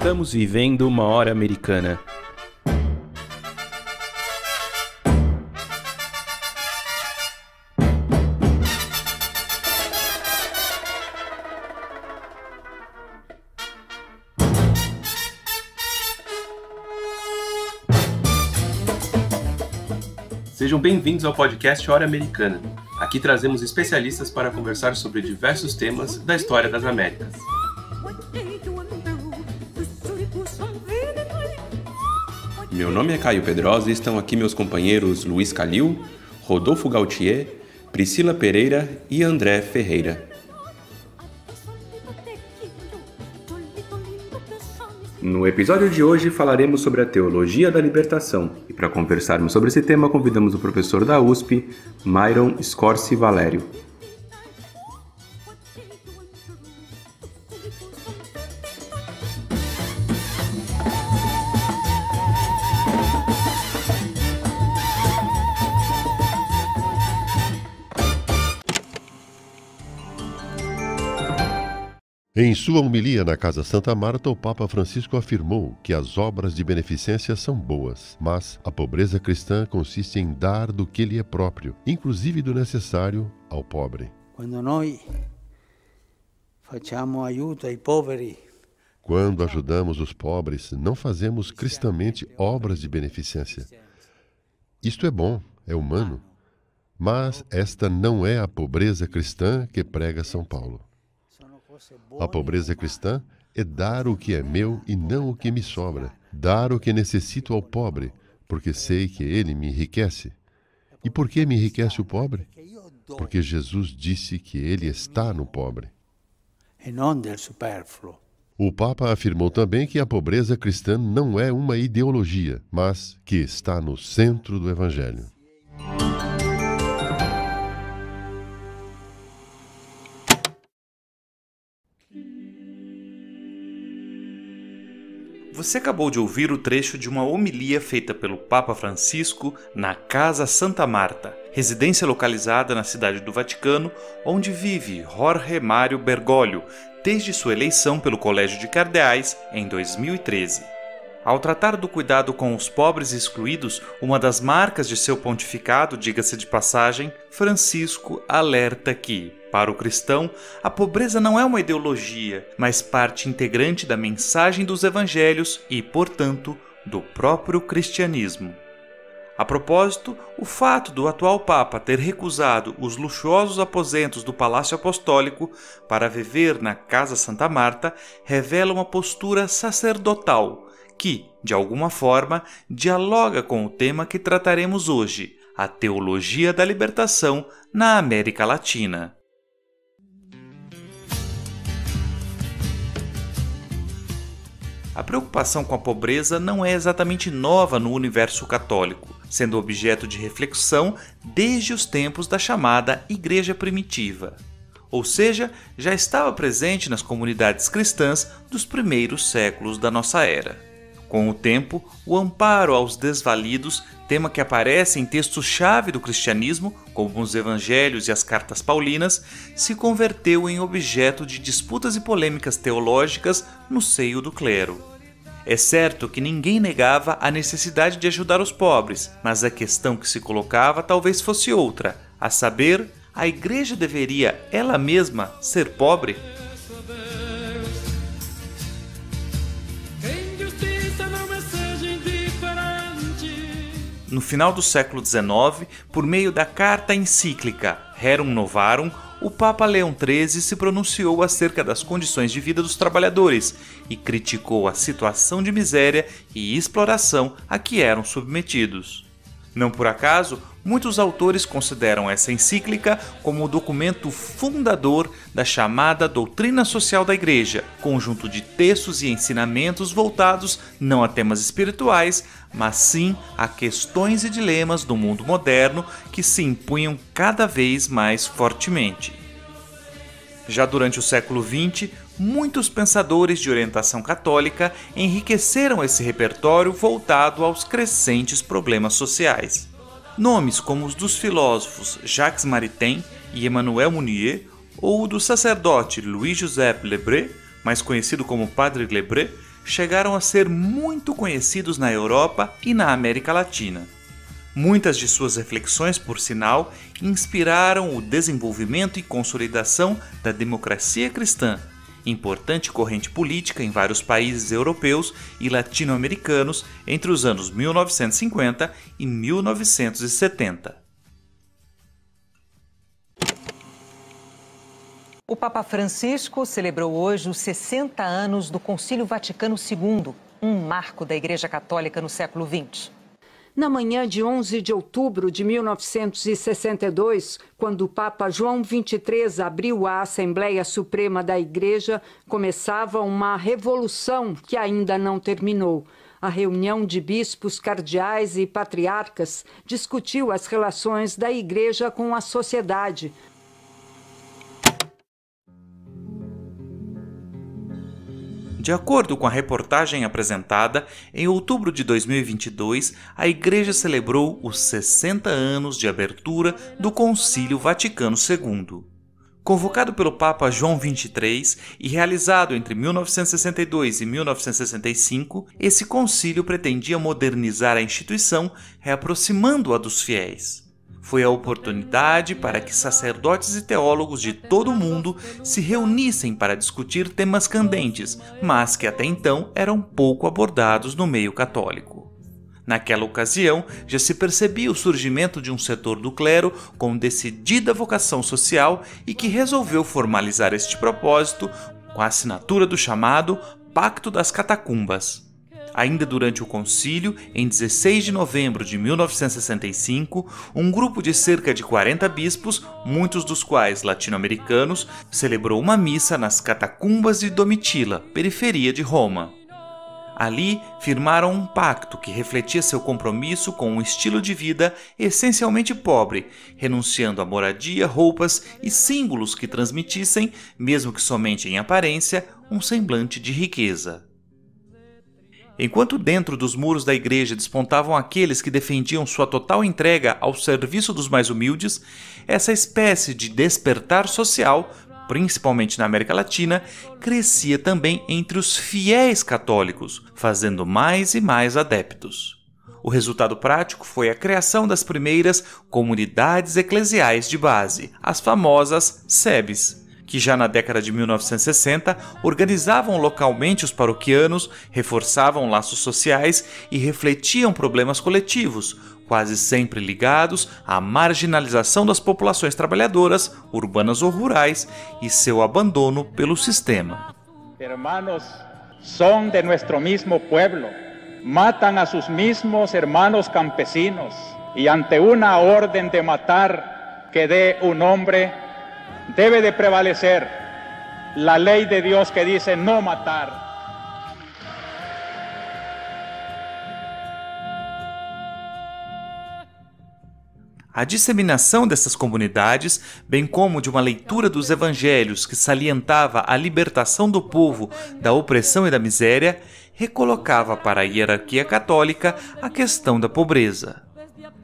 Estamos vivendo uma hora americana. Sejam bem-vindos ao podcast Hora Americana. Aqui trazemos especialistas para conversar sobre diversos temas da história das Américas. Meu nome é Caio Pedrosa e estão aqui meus companheiros Luiz Calil, Rodolfo Gautier, Priscila Pereira e André Ferreira. No episódio de hoje falaremos sobre a teologia da libertação e para conversarmos sobre esse tema convidamos o professor da USP, Myron Scorsi Valério. Em sua homilia na Casa Santa Marta, o Papa Francisco afirmou que as obras de beneficência são boas, mas a pobreza cristã consiste em dar do que lhe é próprio, inclusive do necessário, ao pobre. Quando ajudamos os pobres, não fazemos cristamente obras de beneficência. Isto é bom, é humano, mas esta não é a pobreza cristã que prega São Paulo. A pobreza cristã é dar o que é meu e não o que me sobra. Dar o que necessito ao pobre, porque sei que ele me enriquece. E por que me enriquece o pobre? Porque Jesus disse que ele está no pobre. O Papa afirmou também que a pobreza cristã não é uma ideologia, mas que está no centro do Evangelho. Você acabou de ouvir o trecho de uma homilia feita pelo Papa Francisco na Casa Santa Marta, residência localizada na cidade do Vaticano, onde vive Jorge Mário Bergoglio, desde sua eleição pelo Colégio de Cardeais em 2013. Ao tratar do cuidado com os pobres e excluídos, uma das marcas de seu pontificado, diga-se de passagem, Francisco alerta que, para o cristão, a pobreza não é uma ideologia, mas parte integrante da mensagem dos evangelhos e, portanto, do próprio cristianismo. A propósito, o fato do atual Papa ter recusado os luxuosos aposentos do Palácio Apostólico para viver na Casa Santa Marta revela uma postura sacerdotal que, de alguma forma, dialoga com o tema que trataremos hoje, a teologia da libertação na América Latina. A preocupação com a pobreza não é exatamente nova no universo católico, sendo objeto de reflexão desde os tempos da chamada Igreja Primitiva. Ou seja, já estava presente nas comunidades cristãs dos primeiros séculos da nossa era. Com o tempo, o amparo aos desvalidos, tema que aparece em textos-chave do cristianismo, como os evangelhos e as cartas paulinas, se converteu em objeto de disputas e polêmicas teológicas no seio do clero. É certo que ninguém negava a necessidade de ajudar os pobres, mas a questão que se colocava talvez fosse outra, a saber, a igreja deveria ela mesma ser pobre? No final do século XIX, por meio da carta encíclica Rerum Novarum, o Papa Leão XIII se pronunciou acerca das condições de vida dos trabalhadores e criticou a situação de miséria e exploração a que eram submetidos. Não por acaso, muitos autores consideram essa encíclica como o documento fundador da chamada doutrina social da Igreja, conjunto de textos e ensinamentos voltados não a temas espirituais, mas sim a questões e dilemas do mundo moderno que se impunham cada vez mais fortemente. Já durante o século XX, muitos pensadores de orientação católica enriqueceram esse repertório voltado aos crescentes problemas sociais. Nomes como os dos filósofos Jacques Maritain e Emmanuel Mounier, ou o do sacerdote Louis-Joseph Lebré, mais conhecido como Padre Lebré, chegaram a ser muito conhecidos na Europa e na América Latina. Muitas de suas reflexões, por sinal, inspiraram o desenvolvimento e consolidação da democracia cristã, importante corrente política em vários países europeus e latino-americanos entre os anos 1950 e 1970. O Papa Francisco celebrou hoje os 60 anos do Concílio Vaticano II, um marco da Igreja Católica no século XX. Na manhã de 11 de outubro de 1962, quando o Papa João XXIII abriu a Assembleia Suprema da Igreja, começava uma revolução que ainda não terminou. A reunião de bispos, cardeais e patriarcas discutiu as relações da Igreja com a sociedade. De acordo com a reportagem apresentada, em outubro de 2022, a Igreja celebrou os 60 anos de abertura do Concílio Vaticano II. Convocado pelo Papa João XXIII e realizado entre 1962 e 1965, esse concílio pretendia modernizar a instituição, reaproximando-a dos fiéis. Foi a oportunidade para que sacerdotes e teólogos de todo o mundo se reunissem para discutir temas candentes, mas que até então eram pouco abordados no meio católico. Naquela ocasião, já se percebia o surgimento de um setor do clero com decidida vocação social e que resolveu formalizar este propósito com a assinatura do chamado Pacto das Catacumbas. Ainda durante o concílio, em 16 de novembro de 1965, um grupo de cerca de 40 bispos, muitos dos quais latino-americanos, celebrou uma missa nas Catacumbas de Domitila, periferia de Roma. Ali, firmaram um pacto que refletia seu compromisso com um estilo de vida essencialmente pobre, renunciando a moradia, roupas e símbolos que transmitissem, mesmo que somente em aparência, um semblante de riqueza. Enquanto dentro dos muros da igreja despontavam aqueles que defendiam sua total entrega ao serviço dos mais humildes, essa espécie de despertar social, principalmente na América Latina, crescia também entre os fiéis católicos, fazendo mais e mais adeptos. O resultado prático foi a criação das primeiras comunidades eclesiais de base, as famosas SEBs, que já na década de 1960 organizavam localmente os paroquianos, reforçavam laços sociais e refletiam problemas coletivos, quase sempre ligados à marginalização das populações trabalhadoras, urbanas ou rurais, e seu abandono pelo sistema. Hermanos, son de nuestro mismo pueblo, matan a sus mismos hermanos campesinos, y ante una orden de matar que dé un hombre, debe de prevalecer la ley de Dios que dice no matar. A disseminação dessas comunidades, bem como de uma leitura dos evangelhos que salientava a libertação do povo da opressão e da miséria, recolocava para a hierarquia católica a questão da pobreza.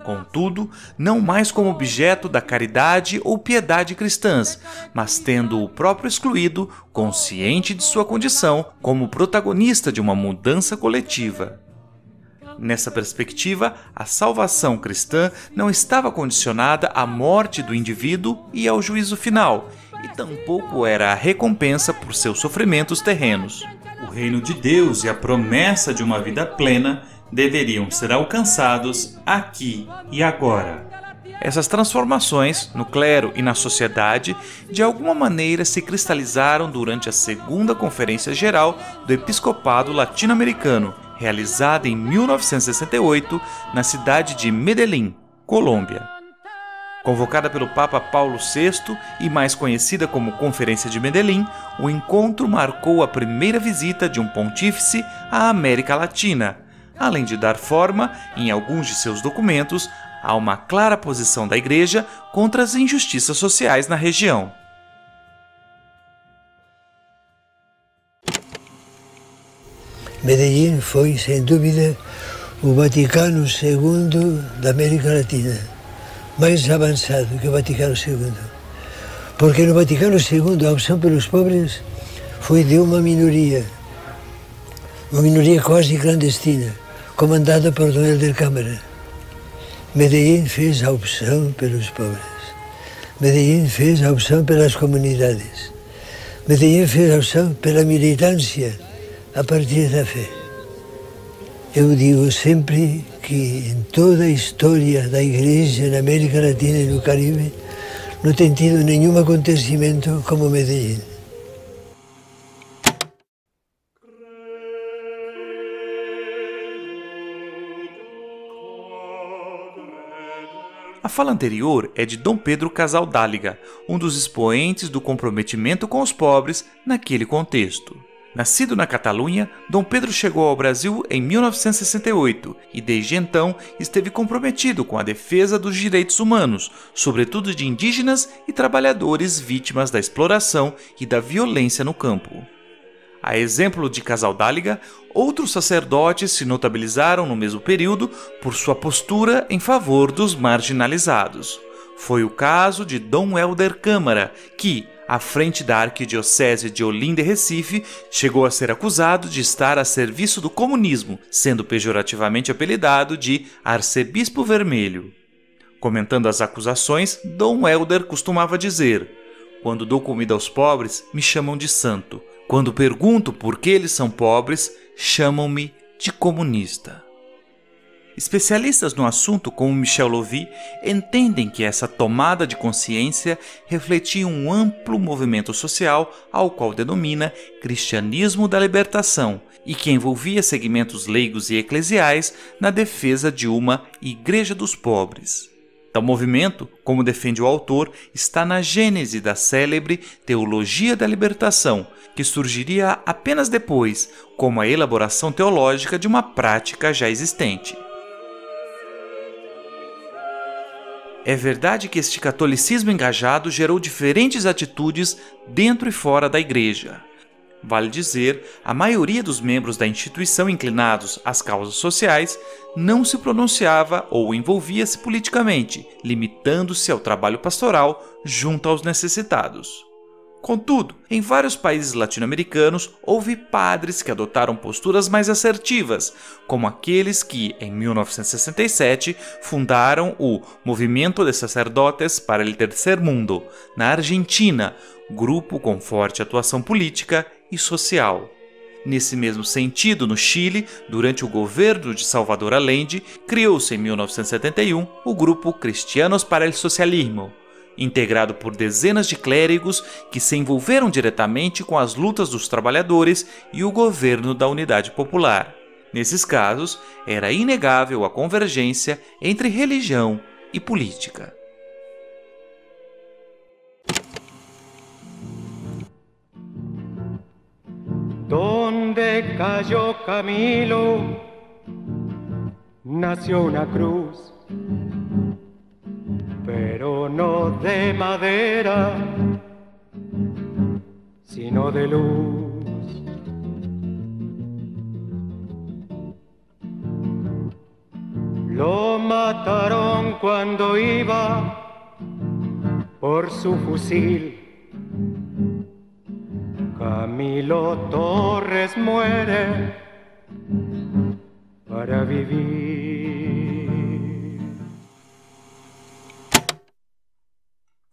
Contudo, não mais como objeto da caridade ou piedade cristãs, mas tendo o próprio excluído, consciente de sua condição, como protagonista de uma mudança coletiva. Nessa perspectiva, a salvação cristã não estava condicionada à morte do indivíduo e ao juízo final, e tampouco era a recompensa por seus sofrimentos terrenos. O reino de Deus e a promessa de uma vida plena deveriam ser alcançados aqui e agora. Essas transformações, no clero e na sociedade, de alguma maneira se cristalizaram durante a Segunda Conferência Geral do Episcopado Latino-Americano, realizada em 1968 na cidade de Medellín, Colômbia. Convocada pelo Papa Paulo VI e mais conhecida como Conferência de Medellín, o encontro marcou a primeira visita de um pontífice à América Latina, além de dar forma, em alguns de seus documentos, a uma clara posição da Igreja contra as injustiças sociais na região. Medellín foi, sem dúvida, o Vaticano II da América Latina, mais avançado que o Vaticano II. Porque no Vaticano II a opção pelos pobres foi de uma minoria. uma minoria quase clandestina, comandada por Dom Helder Câmara. Medellín fez a opção pelos pobres. Medellín fez a opção pelas comunidades. Medellín fez a opção pela militância a partir da fé. Eu digo sempre que em toda a história da Igreja na América Latina e no Caribe não tem tido nenhum acontecimento como Medellín. A fala anterior é de Dom Pedro Casaldáliga, um dos expoentes do comprometimento com os pobres naquele contexto. Nascido na Catalunha, Dom Pedro chegou ao Brasil em 1968 e desde então esteve comprometido com a defesa dos direitos humanos, sobretudo de indígenas e trabalhadores vítimas da exploração e da violência no campo. A exemplo de Casaldáliga, outros sacerdotes se notabilizaram no mesmo período por sua postura em favor dos marginalizados. Foi o caso de Dom Helder Câmara, que, à frente da Arquidiocese de Olinda e Recife, chegou a ser acusado de estar a serviço do comunismo, sendo pejorativamente apelidado de Arcebispo Vermelho. Comentando as acusações, Dom Helder costumava dizer: "Quando dou comida aos pobres, me chamam de santo. Quando pergunto por que eles são pobres, chamam-me de comunista." Especialistas no assunto, como Michel Lovy, entendem que essa tomada de consciência refletia um amplo movimento social ao qual denomina Cristianismo da Libertação e que envolvia segmentos leigos e eclesiais na defesa de uma Igreja dos Pobres. Tal movimento, como defende o autor, está na gênese da célebre Teologia da Libertação, que surgiria apenas depois, como a elaboração teológica de uma prática já existente. É verdade que este catolicismo engajado gerou diferentes atitudes dentro e fora da Igreja. Vale dizer, a maioria dos membros da instituição inclinados às causas sociais não se pronunciava ou envolvia-se politicamente, limitando-se ao trabalho pastoral junto aos necessitados. Contudo, em vários países latino-americanos houve padres que adotaram posturas mais assertivas, como aqueles que, em 1967, fundaram o Movimento de Sacerdotes para el Tercer Mundo, na Argentina, grupo com forte atuação política e social. Nesse mesmo sentido, no Chile, durante o governo de Salvador Allende, criou-se em 1971 o grupo Cristianos para el Socialismo, integrado por dezenas de clérigos que se envolveram diretamente com as lutas dos trabalhadores e o governo da Unidade Popular. Nesses casos, era inegável a convergência entre religião e política. Donde cayó Camilo, nació una cruz, pero no de madera, sino de luz. Lo mataron cuando iba por su fusil. Camilo Torres muere para vivir.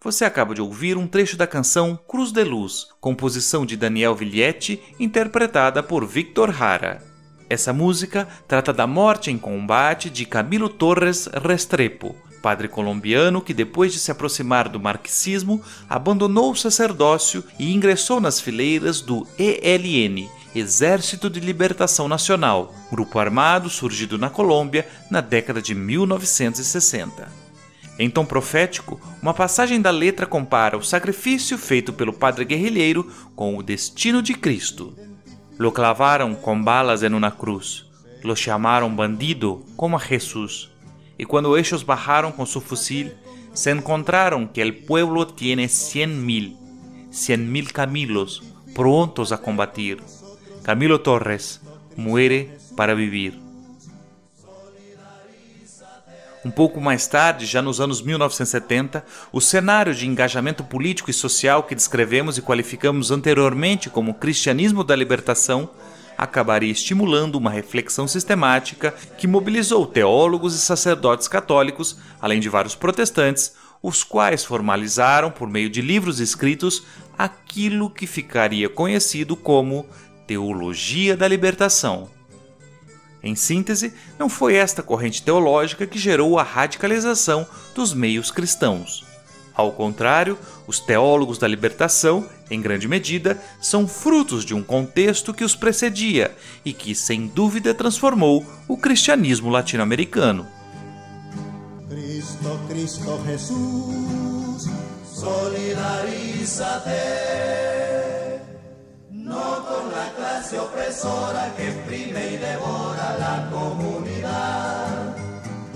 Você acaba de ouvir um trecho da canção Cruz de Luz, composição de Daniel Villietti, interpretada por Victor Jara. Essa música trata da morte em combate de Camilo Torres Restrepo, padre colombiano que, depois de se aproximar do marxismo, abandonou o sacerdócio e ingressou nas fileiras do ELN, Exército de Libertação Nacional, grupo armado surgido na Colômbia na década de 1960. Em tom profético, uma passagem da letra compara o sacrifício feito pelo padre guerrilheiro com o destino de Cristo. Lo clavaram com balas en una cruz, lo chamaram bandido como a Jesús. Y cuando ellos bajaron con su fusil, se encontraron que el pueblo tiene 100.000 Camilos prontos a combatir. Camilo Torres muere para vivir. Um pouco mais tarde, já nos anos 1970, o cenário de engajamento político e social que descrevemos e qualificamos anteriormente como cristianismo da libertação acabaria estimulando uma reflexão sistemática que mobilizou teólogos e sacerdotes católicos, além de vários protestantes, os quais formalizaram, por meio de livros escritos, aquilo que ficaria conhecido como Teologia da Libertação. Em síntese, não foi esta corrente teológica que gerou a radicalização dos meios cristãos. Ao contrário, os teólogos da libertação, em grande medida, são frutos de um contexto que os precedia e que, sem dúvida, transformou o cristianismo latino-americano. Cristo, Cristo Jesús, solidarízate, no con la clase opresora que exprime y devora la comunidad,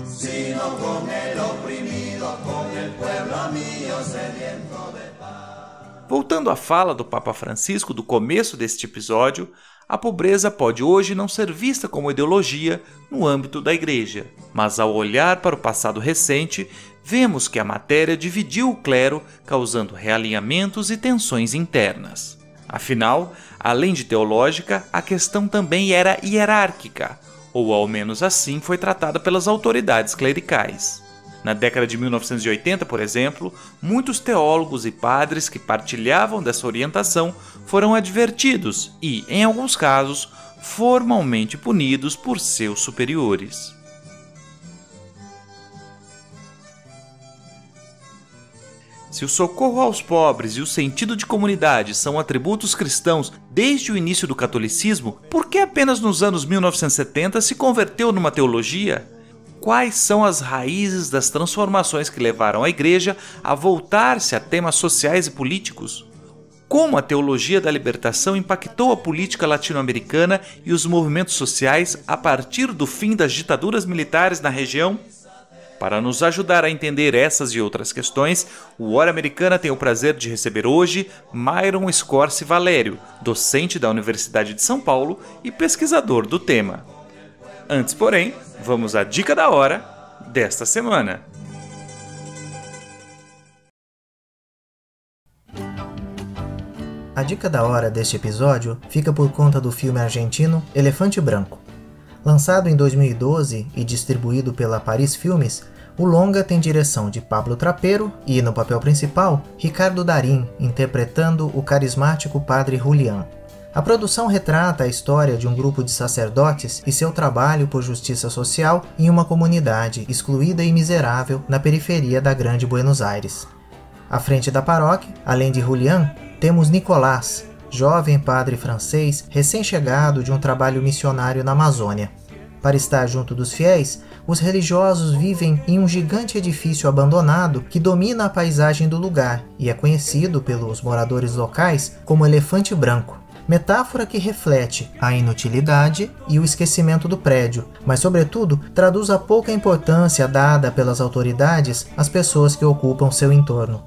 sino con el oprimido, con el pueblo mío sediento de paz. Voltando à fala do Papa Francisco do começo deste episódio, a pobreza pode hoje não ser vista como ideologia no âmbito da Igreja, mas ao olhar para o passado recente, vemos que a matéria dividiu o clero, causando realinhamentos e tensões internas. Afinal, além de teológica, a questão também era hierárquica, ou ao menos assim foi tratada pelas autoridades clericais. Na década de 1980, por exemplo, muitos teólogos e padres que partilhavam dessa orientação foram advertidos e, em alguns casos, formalmente punidos por seus superiores. Se o socorro aos pobres e o sentido de comunidade são atributos cristãos desde o início do catolicismo, por que apenas nos anos 1970 se converteu numa teologia? Quais são as raízes das transformações que levaram a Igreja a voltar-se a temas sociais e políticos? Como a teologia da libertação impactou a política latino-americana e os movimentos sociais a partir do fim das ditaduras militares na região? Para nos ajudar a entender essas e outras questões, o Hora Americana tem o prazer de receber hoje Myron Scorsi Valério, docente da Universidade de São Paulo e pesquisador do tema. Antes, porém, vamos à dica da hora desta semana. A dica da hora deste episódio fica por conta do filme argentino Elefante Branco. Lançado em 2012 e distribuído pela Paris Filmes, o longa tem direção de Pablo Trapero e, no papel principal, Ricardo Darín, interpretando o carismático padre Julián. A produção retrata a história de um grupo de sacerdotes e seu trabalho por justiça social em uma comunidade excluída e miserável na periferia da Grande Buenos Aires. À frente da paróquia, além de Julián, temos Nicolás, jovem padre francês recém-chegado de um trabalho missionário na Amazônia. Para estar junto dos fiéis, os religiosos vivem em um gigante edifício abandonado que domina a paisagem do lugar e é conhecido pelos moradores locais como Elefante Branco. Metáfora que reflete a inutilidade e o esquecimento do prédio, mas sobretudo traduz a pouca importância dada pelas autoridades às pessoas que ocupam seu entorno.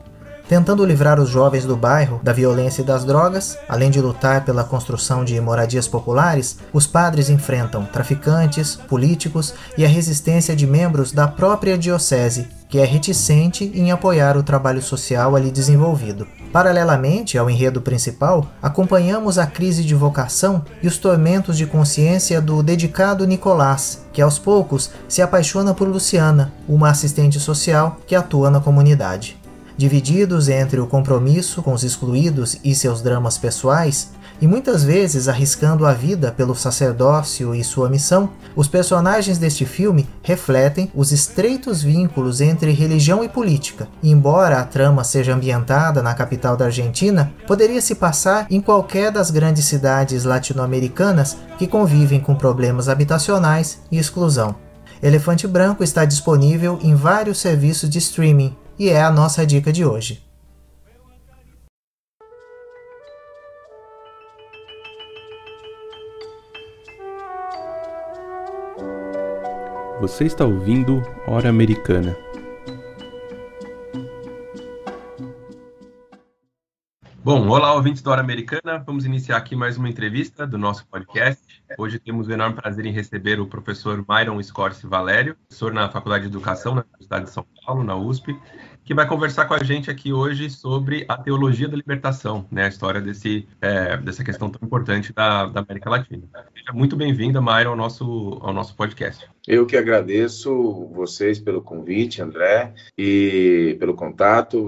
Tentando livrar os jovens do bairro da violência e das drogas, além de lutar pela construção de moradias populares, os padres enfrentam traficantes, políticos e a resistência de membros da própria diocese, que é reticente em apoiar o trabalho social ali desenvolvido. Paralelamente ao enredo principal, acompanhamos a crise de vocação e os tormentos de consciência do dedicado Nicolás, que aos poucos se apaixona por Luciana, uma assistente social que atua na comunidade. Divididos entre o compromisso com os excluídos e seus dramas pessoais, e muitas vezes arriscando a vida pelo sacerdócio e sua missão, os personagens deste filme refletem os estreitos vínculos entre religião e política. E embora a trama seja ambientada na capital da Argentina, poderia se passar em qualquer das grandes cidades latino-americanas que convivem com problemas habitacionais e exclusão. Elefante Branco está disponível em vários serviços de streaming, e é a nossa dica de hoje. Você está ouvindo Hora Americana. Bom, olá, ouvintes da Hora Americana. Vamos iniciar aqui mais uma entrevista do nosso podcast. Hoje temos o enorme prazer em receber o professor Myron Scorsi Valério, professor na Faculdade de Educação na Universidade de São Paulo, na USP, que vai conversar com a gente aqui hoje sobre a teologia da libertação, né, a história dessa questão tão importante da América Latina. Seja muito bem-vinda, Mayra, ao nosso podcast. Eu que agradeço vocês pelo convite, André, e pelo contato.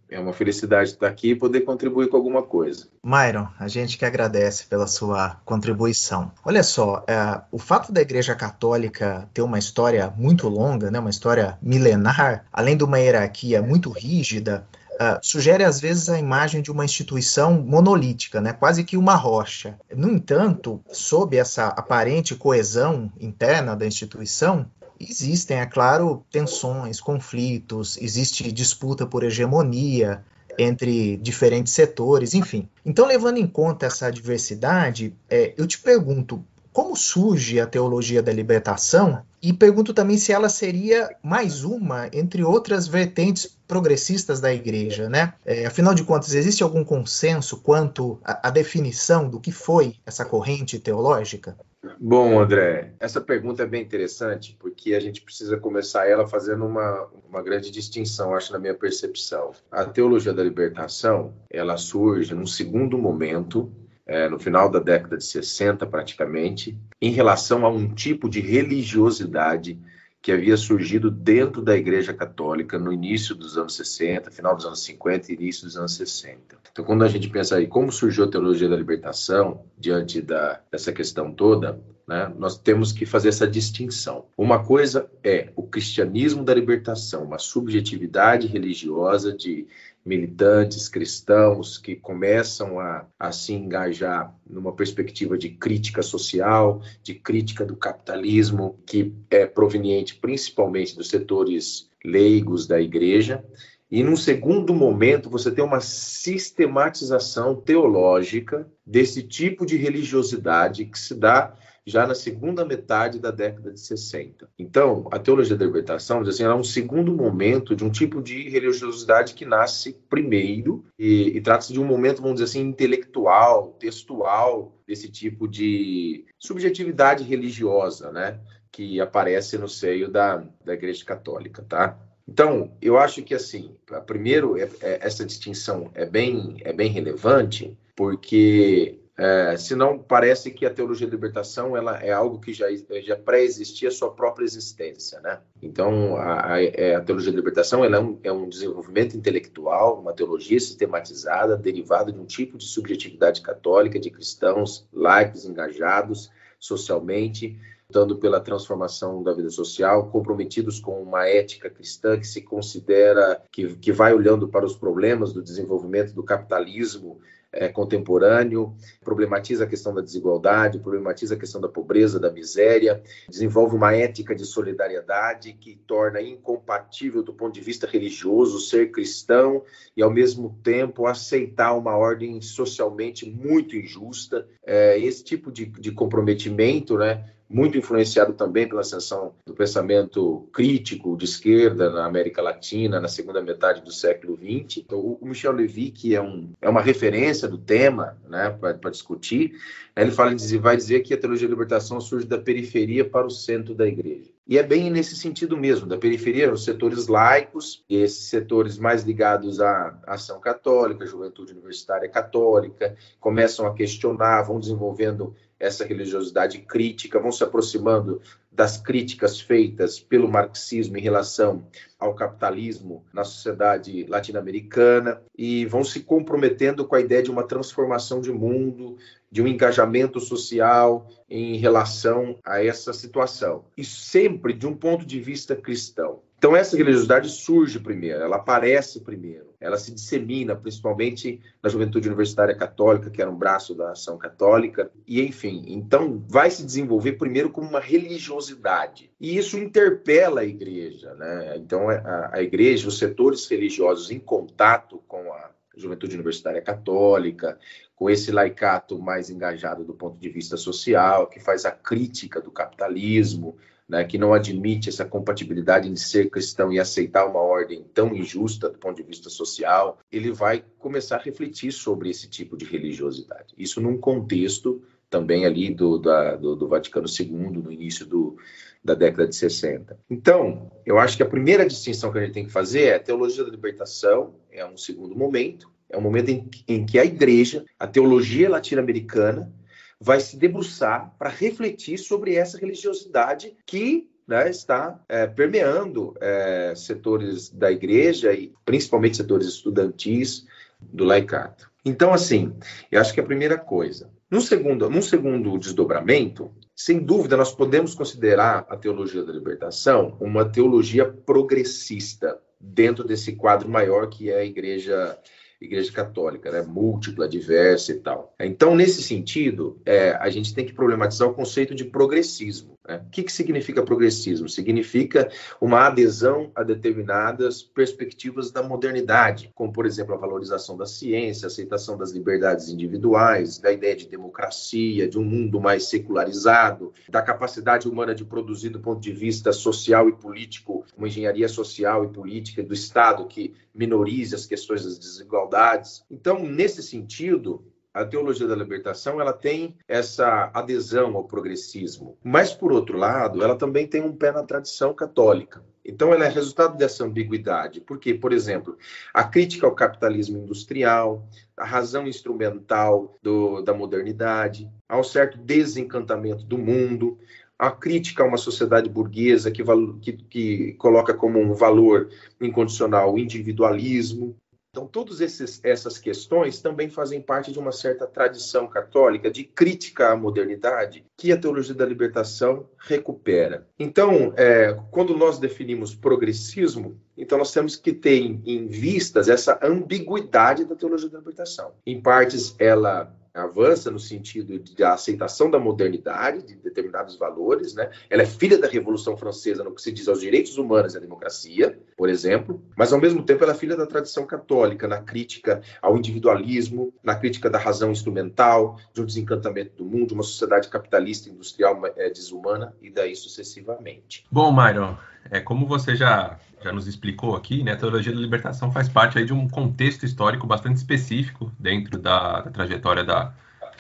É uma felicidade estar aqui e poder contribuir com alguma coisa. Myron, a gente que agradece pela sua contribuição. Olha só, o fato da Igreja Católica ter uma história muito longa, né, uma história milenar, além de uma hierarquia muito rígida, sugere às vezes a imagem de uma instituição monolítica, né, quase que uma rocha. No entanto, sob essa aparente coesão interna da instituição, existem, é claro, tensões, conflitos, existe disputa por hegemonia entre diferentes setores, enfim. Então, levando em conta essa diversidade, eu te pergunto, como surge a teologia da libertação? E pergunto também se ela seria mais uma entre outras vertentes progressistas da Igreja, né? Afinal de contas, existe algum consenso quanto à definição do que foi essa corrente teológica? Bom, André, essa pergunta é bem interessante, porque a gente precisa começar ela fazendo uma grande distinção, acho, na minha percepção. A teologia da libertação, ela surge num segundo momento, no final da década de 60, praticamente, em relação a um tipo de religiosidade que havia surgido dentro da Igreja Católica no início dos anos 60, final dos anos 50 e início dos anos 60. Então, quando a gente pensa aí como surgiu a teologia da libertação diante dessa questão toda, né, nós temos que fazer essa distinção. Uma coisa é o cristianismo da libertação, uma subjetividade religiosa de militantes cristãos que começam a se engajar numa perspectiva de crítica social, de crítica do capitalismo, que é proveniente principalmente dos setores leigos da igreja. E num segundo momento, você tem uma sistematização teológica desse tipo de religiosidade que se dá já na segunda metade da década de 60. Então, a teologia da libertação, diz assim, ela é um segundo momento de um tipo de religiosidade que nasce primeiro e trata-se de um momento, vamos dizer assim, intelectual, textual, desse tipo de subjetividade religiosa, né, que aparece no seio da Igreja Católica, tá? Então, eu acho que, assim, primeiro, essa distinção é bem relevante, porque senão parece que a teologia da libertação ela é algo que já pré-existia a sua própria existência, né? Então, a teologia da libertação ela é um desenvolvimento intelectual, uma teologia sistematizada, derivada de um tipo de subjetividade católica, de cristãos laicos, engajados socialmente, lutando pela transformação da vida social, comprometidos com uma ética cristã que se considera, que vai olhando para os problemas do desenvolvimento do capitalismo contemporâneo, problematiza a questão da desigualdade, problematiza a questão da pobreza, da miséria, desenvolve uma ética de solidariedade que torna incompatível do ponto de vista religioso ser cristão e, ao mesmo tempo, aceitar uma ordem socialmente muito injusta. Esse tipo de comprometimento, né, muito influenciado também pela ascensão do pensamento crítico de esquerda na América Latina, na segunda metade do século XX. Então, o Michel Lévy, que é uma referência do tema, né, para discutir, ele vai dizer que a teologia da libertação surge da periferia para o centro da igreja. E é bem nesse sentido mesmo, da periferia, os setores laicos, e esses setores mais ligados à ação católica, à juventude universitária católica, começam a questionar, vão desenvolvendo essa religiosidade crítica, vão se aproximando das críticas feitas pelo marxismo em relação ao capitalismo na sociedade latino-americana e vão se comprometendo com a ideia de uma transformação de mundo, de um engajamento social em relação a essa situação. E sempre de um ponto de vista cristão. Então essa religiosidade surge primeiro, ela aparece primeiro, ela se dissemina principalmente na juventude universitária católica, que era um braço da ação católica, e enfim, então vai se desenvolver primeiro como uma religiosidade. E isso interpela a igreja, né? Então a igreja, os setores religiosos em contato com a juventude universitária católica, com esse laicato mais engajado do ponto de vista social, que faz a crítica do capitalismo, né, que não admite essa compatibilidade de ser cristão e aceitar uma ordem tão injusta do ponto de vista social, ele vai começar a refletir sobre esse tipo de religiosidade. Isso num contexto também ali do Vaticano II, no início da década de 60. Então, eu acho que a primeira distinção que a gente tem que fazer é a teologia da libertação, é um segundo momento, é um momento em que a igreja, a teologia latino-americana, vai se debruçar para refletir sobre essa religiosidade que, né, está permeando setores da igreja e principalmente setores estudantis do laicato. Então, assim, eu acho que a primeira coisa. Num segundo desdobramento, sem dúvida, nós podemos considerar a teologia da libertação uma teologia progressista dentro desse quadro maior que é a Igreja Católica, né? Múltipla, diversa e tal. Então, nesse sentido, a gente tem que problematizar o conceito de progressismo. Né? O que significa progressismo? Significa uma adesão a determinadas perspectivas da modernidade, como, por exemplo, a valorização da ciência, a aceitação das liberdades individuais, da ideia de democracia, de um mundo mais secularizado, da capacidade humana de produzir, do ponto de vista social e político, uma engenharia social e política do Estado que minorize as questões das desigualdades. Então, nesse sentido, a teologia da libertação ela tem essa adesão ao progressismo. Mas, por outro lado, ela também tem um pé na tradição católica. Então, ela é resultado dessa ambiguidade. Porque, por exemplo, a crítica ao capitalismo industrial, a razão instrumental da modernidade, ao certo desencantamento do mundo, a crítica a uma sociedade burguesa que coloca como um valor incondicional o individualismo. Então, todas essas questões também fazem parte de uma certa tradição católica de crítica à modernidade que a teologia da libertação recupera. Então, quando nós definimos progressismo, então nós temos que ter em vistas essa ambiguidade da teologia da libertação. Em partes, ela avança no sentido da aceitação da modernidade, de determinados valores, né? Ela é filha da Revolução Francesa no que se diz aos direitos humanos e à democracia, por exemplo, mas ao mesmo tempo ela é filha da tradição católica na crítica ao individualismo, na crítica da razão instrumental, de um desencantamento do mundo, de uma sociedade capitalista, industrial, desumana e daí sucessivamente. Bom, Myron, como você já nos explicou aqui, né, a teologia da libertação faz parte aí de um contexto histórico bastante específico dentro da trajetória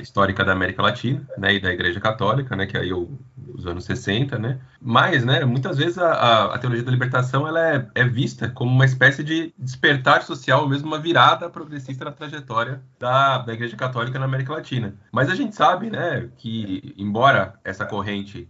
histórica da América Latina, né, e da Igreja Católica, né, que é aí os anos 60, né? Mas, né, muitas vezes a teologia da libertação ela é vista como uma espécie de despertar social, ou mesmo uma virada progressista na trajetória da Igreja Católica na América Latina. Mas a gente sabe, né, que embora essa corrente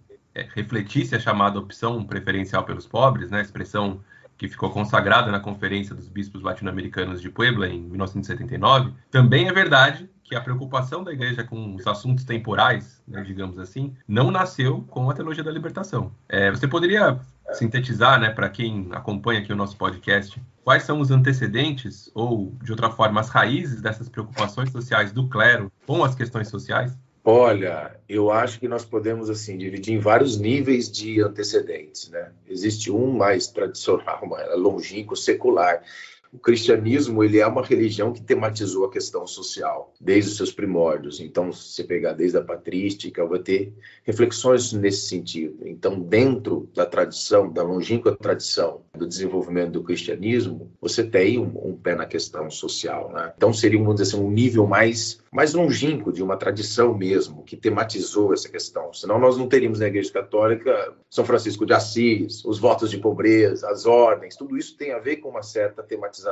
refletisse a chamada opção preferencial pelos pobres, né, a expressão que ficou consagrada na Conferência dos Bispos Latino-Americanos de Puebla em 1979, também é verdade que a preocupação da igreja com os assuntos temporais, né, digamos assim, não nasceu com a teologia da libertação. Você poderia sintetizar, né, para quem acompanha aqui o nosso podcast, quais são os antecedentes ou, de outra forma, as raízes dessas preocupações sociais do clero com as questões sociais? Olha, eu acho que nós podemos assim dividir em vários níveis de antecedentes, né? Existe um mais tradicional, mais longínquo, secular. O cristianismo ele é uma religião que tematizou a questão social desde os seus primórdios. Então, se você pegar desde a patrística, vai ter reflexões nesse sentido. Então, dentro da tradição, da longínqua tradição do desenvolvimento do cristianismo, você tem um pé na questão social, né? Então, seria, vamos dizer assim, um nível mais longínquo de uma tradição mesmo, que tematizou essa questão. Senão nós não teríamos na Igreja Católica São Francisco de Assis, os votos de pobreza, as ordens, tudo isso tem a ver com uma certa tematização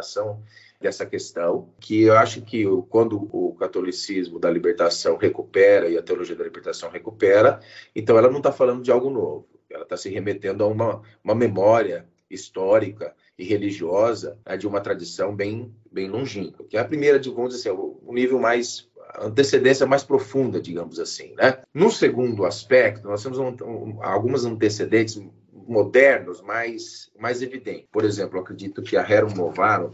dessa questão, que eu acho que quando o catolicismo da libertação recupera e a teologia da libertação recupera, então ela não está falando de algo novo, ela está se remetendo a uma memória histórica e religiosa, né, de uma tradição bem longínqua, que é a primeira, vamos dizer assim, o nível mais, a antecedência mais profunda, digamos assim, né? No segundo aspecto, nós temos algumas antecedentes modernos mais evidentes. Por exemplo, eu acredito que a Rerum Novarum,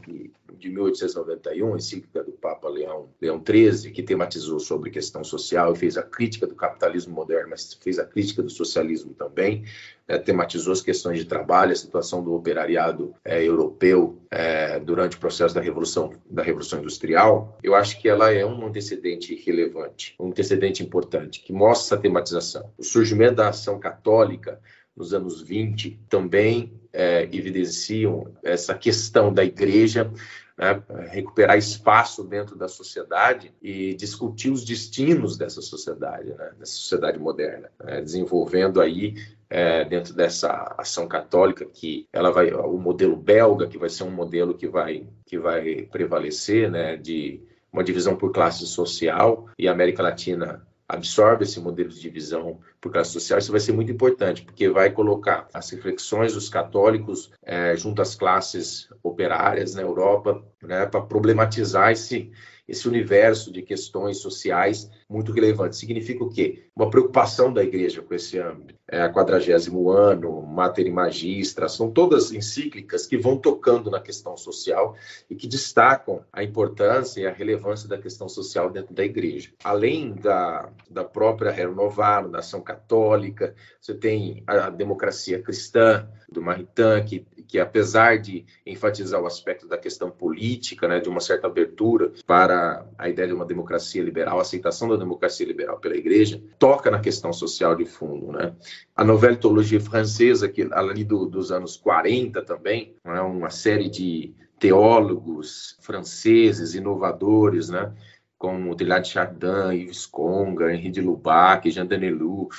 de 1891, encíclica do Papa Leão XIII, que tematizou sobre questão social e fez a crítica do capitalismo moderno, mas fez a crítica do socialismo também, tematizou as questões de trabalho, a situação do operariado europeu durante o processo da Revolução Industrial. Eu acho que ela é um antecedente relevante, um antecedente importante, que mostra essa tematização. O surgimento da ação católica nos anos 20 também evidenciam essa questão da igreja, né, recuperar espaço dentro da sociedade e discutir os destinos dessa sociedade, né, dessa sociedade moderna, desenvolvendo aí dentro dessa ação católica que ela vai, o modelo belga, que vai ser um modelo que vai prevalecer, né, de uma divisão por classe social, e a América Latina absorve esse modelo de divisão por classe social, isso vai ser muito importante, porque vai colocar as reflexões dos católicos junto às classes operárias na Europa, né, para problematizar esse universo de questões sociais muito relevantes. Significa o quê? Uma preocupação da Igreja com esse âmbito. A 40º ano, Mater Magistra, são todas encíclicas que vão tocando na questão social e que destacam a importância e a relevância da questão social dentro da Igreja. Além da própria Rerum Novarum, da ação católica, você tem a democracia cristã, do Maritain, que apesar de enfatizar o aspecto da questão política, né, de uma certa abertura para a ideia de uma democracia liberal, a aceitação da democracia liberal pela Igreja, toca na questão social de fundo, né? A Nouvelle Théologie Française, que ali dos anos 40 também, né, uma série de teólogos franceses, inovadores, né, como Teilhard de Chardin, Yves Conga, Henri de Lubac, Jean Danielou,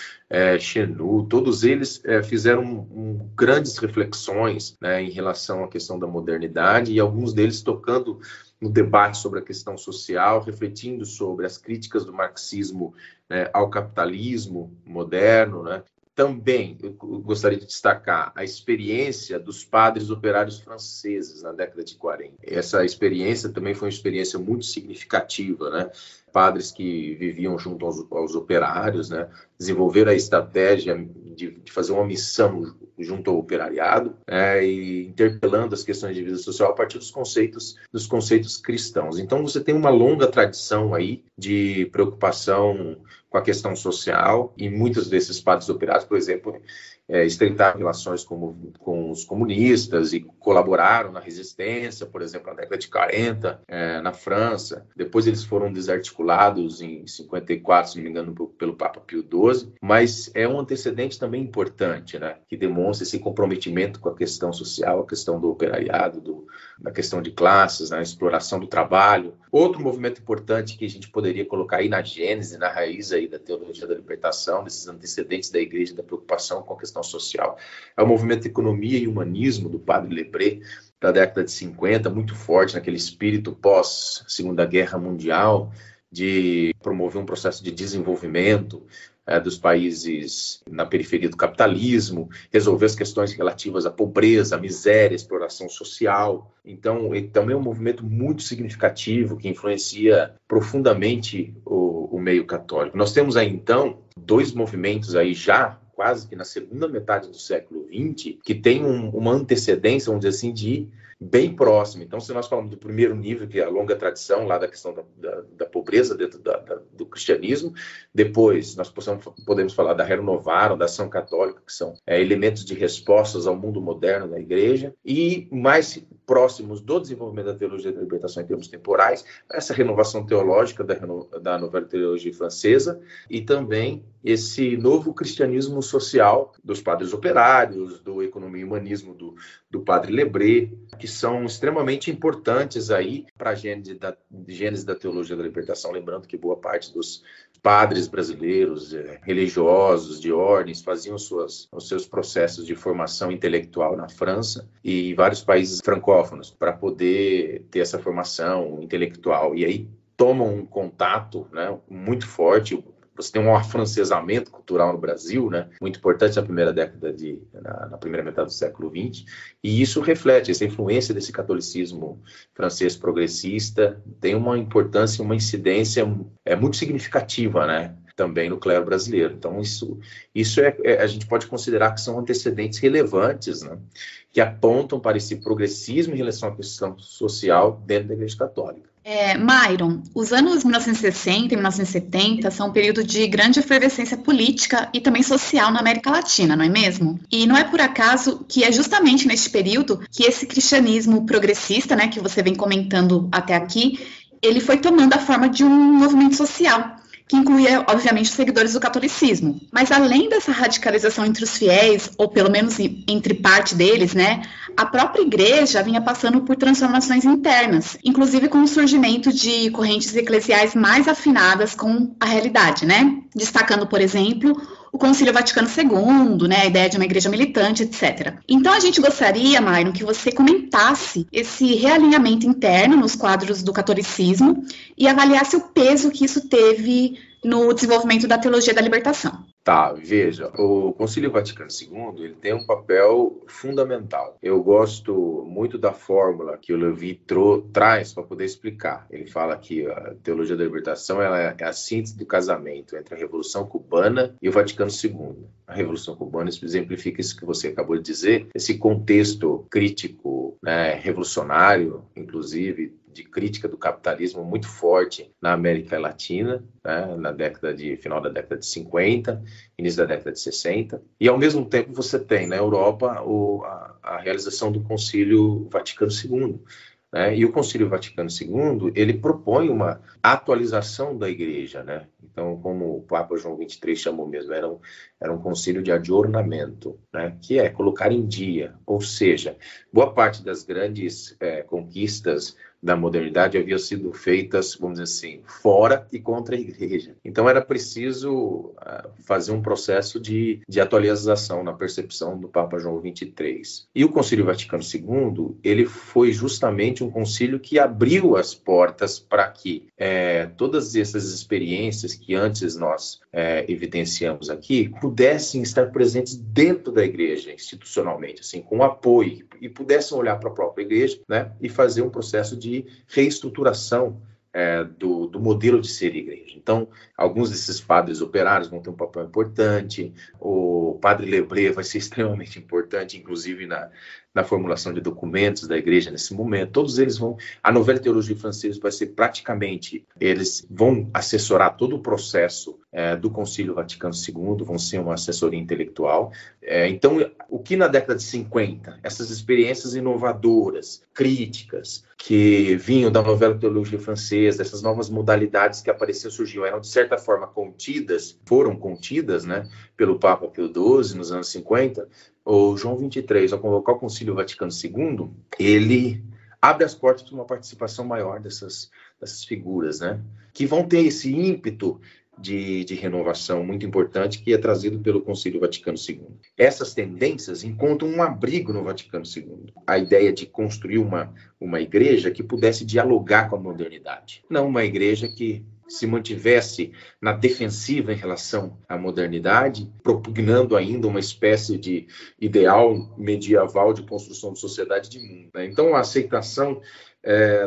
Chenu, todos eles fizeram grandes reflexões, né, em relação à questão da modernidade, e alguns deles tocando no debate sobre a questão social, refletindo sobre as críticas do marxismo, né, ao capitalismo moderno, né. Também eu gostaria de destacar a experiência dos padres operários franceses na década de 40. Essa experiência também foi uma experiência muito significativa, né? Padres que viviam junto aos operários, né? Desenvolveram a estratégia de fazer uma missão junto ao operariado, e interpelando as questões de vida social a partir dos conceitos cristãos. Então você tem uma longa tradição aí de preocupação com a questão social, e muitos desses padres operários, por exemplo, estreitaram relações com os comunistas e colaboraram na resistência, por exemplo, na década de 40, na França. Depois eles foram desarticulados em 54, se não me engano, pelo Papa Pio XII, mas é um antecedente também importante, né, que demonstra esse comprometimento com a questão social, a questão do operariado, da questão de classes, na exploração do trabalho. Outro movimento importante que a gente poderia colocar aí na gênese, na raiz aí da teologia da libertação, desses antecedentes da Igreja, da preocupação com a questão social, é o movimento Economia e Humanismo do padre Lebré, da década de 50, muito forte naquele espírito pós-Segunda Guerra Mundial, de promover um processo de desenvolvimento dos países na periferia do capitalismo, resolver as questões relativas à pobreza, à miséria, à exploração social. Então, ele também é um movimento muito significativo que influencia profundamente o meio católico. Nós temos aí, então, dois movimentos aí já quase que na segunda metade do século XX, que tem uma antecedência, vamos dizer assim, de bem próximo. Então, se nós falamos do primeiro nível, que é a longa tradição lá da questão da pobreza dentro do cristianismo, depois nós podemos falar da Rerum Novarum, da ação católica, que são elementos de respostas ao mundo moderno da Igreja, e mais próximos do desenvolvimento da teologia da libertação em termos temporais, essa renovação teológica da Nouvelle Théologie Française, e também esse novo cristianismo social dos padres operários, do Economia e Humanismo do padre Lebré, que são extremamente importantes aí para a gênese da teologia da libertação. Lembrando que boa parte dos padres brasileiros, religiosos, de ordens, faziam os seus processos de formação intelectual na França e em vários países francófonos para poder ter essa formação intelectual. E aí tomam um contato, né, muito forte. Você tem um afrancesamento cultural no Brasil, né, muito importante na primeira metade do século XX, e isso reflete, essa influência desse catolicismo francês progressista tem uma importância, uma incidência muito significativa, né, também no clero brasileiro. Então, isso a gente pode considerar que são antecedentes relevantes, né, que apontam para esse progressismo em relação à questão social dentro da Igreja Católica. Myron, os anos 1960 e 1970 são um período de grande efervescência política e também social na América Latina, não é mesmo? E não é por acaso que é justamente neste período que esse cristianismo progressista, né, que você vem comentando até aqui, ele foi tomando a forma de um movimento social, que incluía, obviamente, os seguidores do catolicismo. Mas além dessa radicalização entre os fiéis, ou pelo menos entre parte deles, né, a própria igreja vinha passando por transformações internas, inclusive com o surgimento de correntes eclesiais mais afinadas com a realidade, né? Destacando, por exemplo, o Concílio Vaticano II, né, a ideia de uma igreja militante, etc. Então a gente gostaria, Myron, que você comentasse esse realinhamento interno nos quadros do catolicismo e avaliasse o peso que isso teve no desenvolvimento da teologia da libertação. Tá, veja, o Concílio Vaticano II ele tem um papel fundamental. Eu gosto muito da fórmula que o Levi traz para poder explicar. Ele fala que a teologia da libertação ela é a síntese do casamento entre a Revolução Cubana e o Vaticano II. A Revolução Cubana exemplifica isso que você acabou de dizer, esse contexto crítico, né, revolucionário, inclusive, de crítica do capitalismo muito forte na América Latina, né, final da década de 50, início da década de 60. E, ao mesmo tempo, você tem na Europa a realização do Concílio Vaticano II. Né? E o Concílio Vaticano II, ele propõe uma atualização da Igreja. Né? Então, como o Papa João XXIII chamou mesmo, era um concílio de adornamento, né? Que é colocar em dia. Ou seja, boa parte das grandes conquistas da modernidade haviam sido feitas, vamos dizer assim, fora e contra a Igreja. Então era preciso fazer um processo de atualização na percepção do Papa João XXIII. E o Concílio Vaticano II, ele foi justamente um concílio que abriu as portas para que todas essas experiências que antes nós evidenciamos aqui pudessem estar presentes dentro da Igreja, institucionalmente, assim, com apoio, e pudessem olhar para a própria Igreja, né, e fazer um processo de reestruturação do modelo de ser igreja. Então, alguns desses padres operários vão ter um papel importante, o padre Lebré vai ser extremamente importante, inclusive na formulação de documentos da igreja nesse momento. Todos eles a Nouvelle Théologie Française vai ser praticamente, eles vão assessorar todo o processo do Concílio Vaticano II, vão ser uma assessoria intelectual. Então, o que na década de 50, essas experiências inovadoras, críticas, que vinham da Nouvelle Théologie Française, essas novas modalidades que apareciam, surgiam, eram de certa forma foram contidas, né, pelo Papa Pio XII nos anos 50, o João XXIII, ao convocar o Concílio Vaticano II, ele abre as portas para uma participação maior dessas figuras, né, que vão ter esse ímpeto de renovação muito importante que é trazido pelo Concílio Vaticano II. Essas tendências encontram um abrigo no Vaticano II. A ideia de construir uma igreja que pudesse dialogar com a modernidade. Não uma igreja que se mantivesse na defensiva em relação à modernidade, propugnando ainda uma espécie de ideal medieval de construção de sociedade de mundo. Né? Então, a aceitação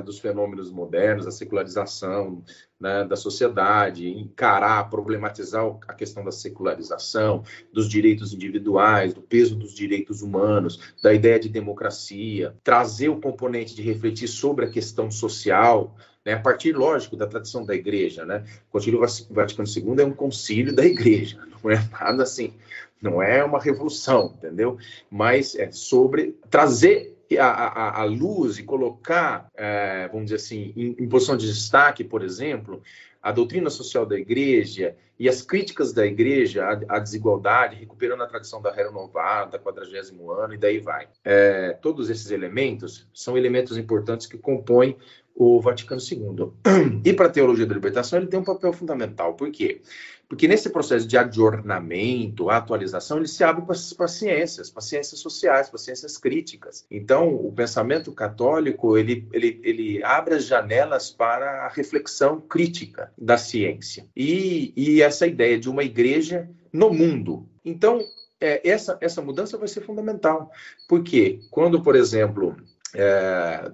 dos fenômenos modernos, a secularização, né, da sociedade, encarar, problematizar a questão da secularização, dos direitos individuais, do peso dos direitos humanos, da ideia de democracia, trazer o componente de refletir sobre a questão social, né, a partir, lógico, da tradição da Igreja. Né? O Concílio Vaticano II é um concílio da Igreja, não é nada assim, não é uma revolução, entendeu? Mas é sobre trazer a luz e colocar, vamos dizer assim, em posição de destaque, por exemplo, a doutrina social da Igreja e as críticas da Igreja à desigualdade, recuperando a tradição da Renovada, da 40º ano, e daí vai. Todos esses elementos são elementos importantes que compõem o Vaticano II. E para a teologia da libertação ele tem um papel fundamental. Por quê? Porque nesse processo de adornamento, atualização, ele se abre para as ciências sociais, para as ciências críticas. Então, o pensamento católico, ele abre as janelas para a reflexão crítica da ciência. E essa ideia de uma igreja no mundo. Então, essa mudança vai ser fundamental. Porque quando, por exemplo,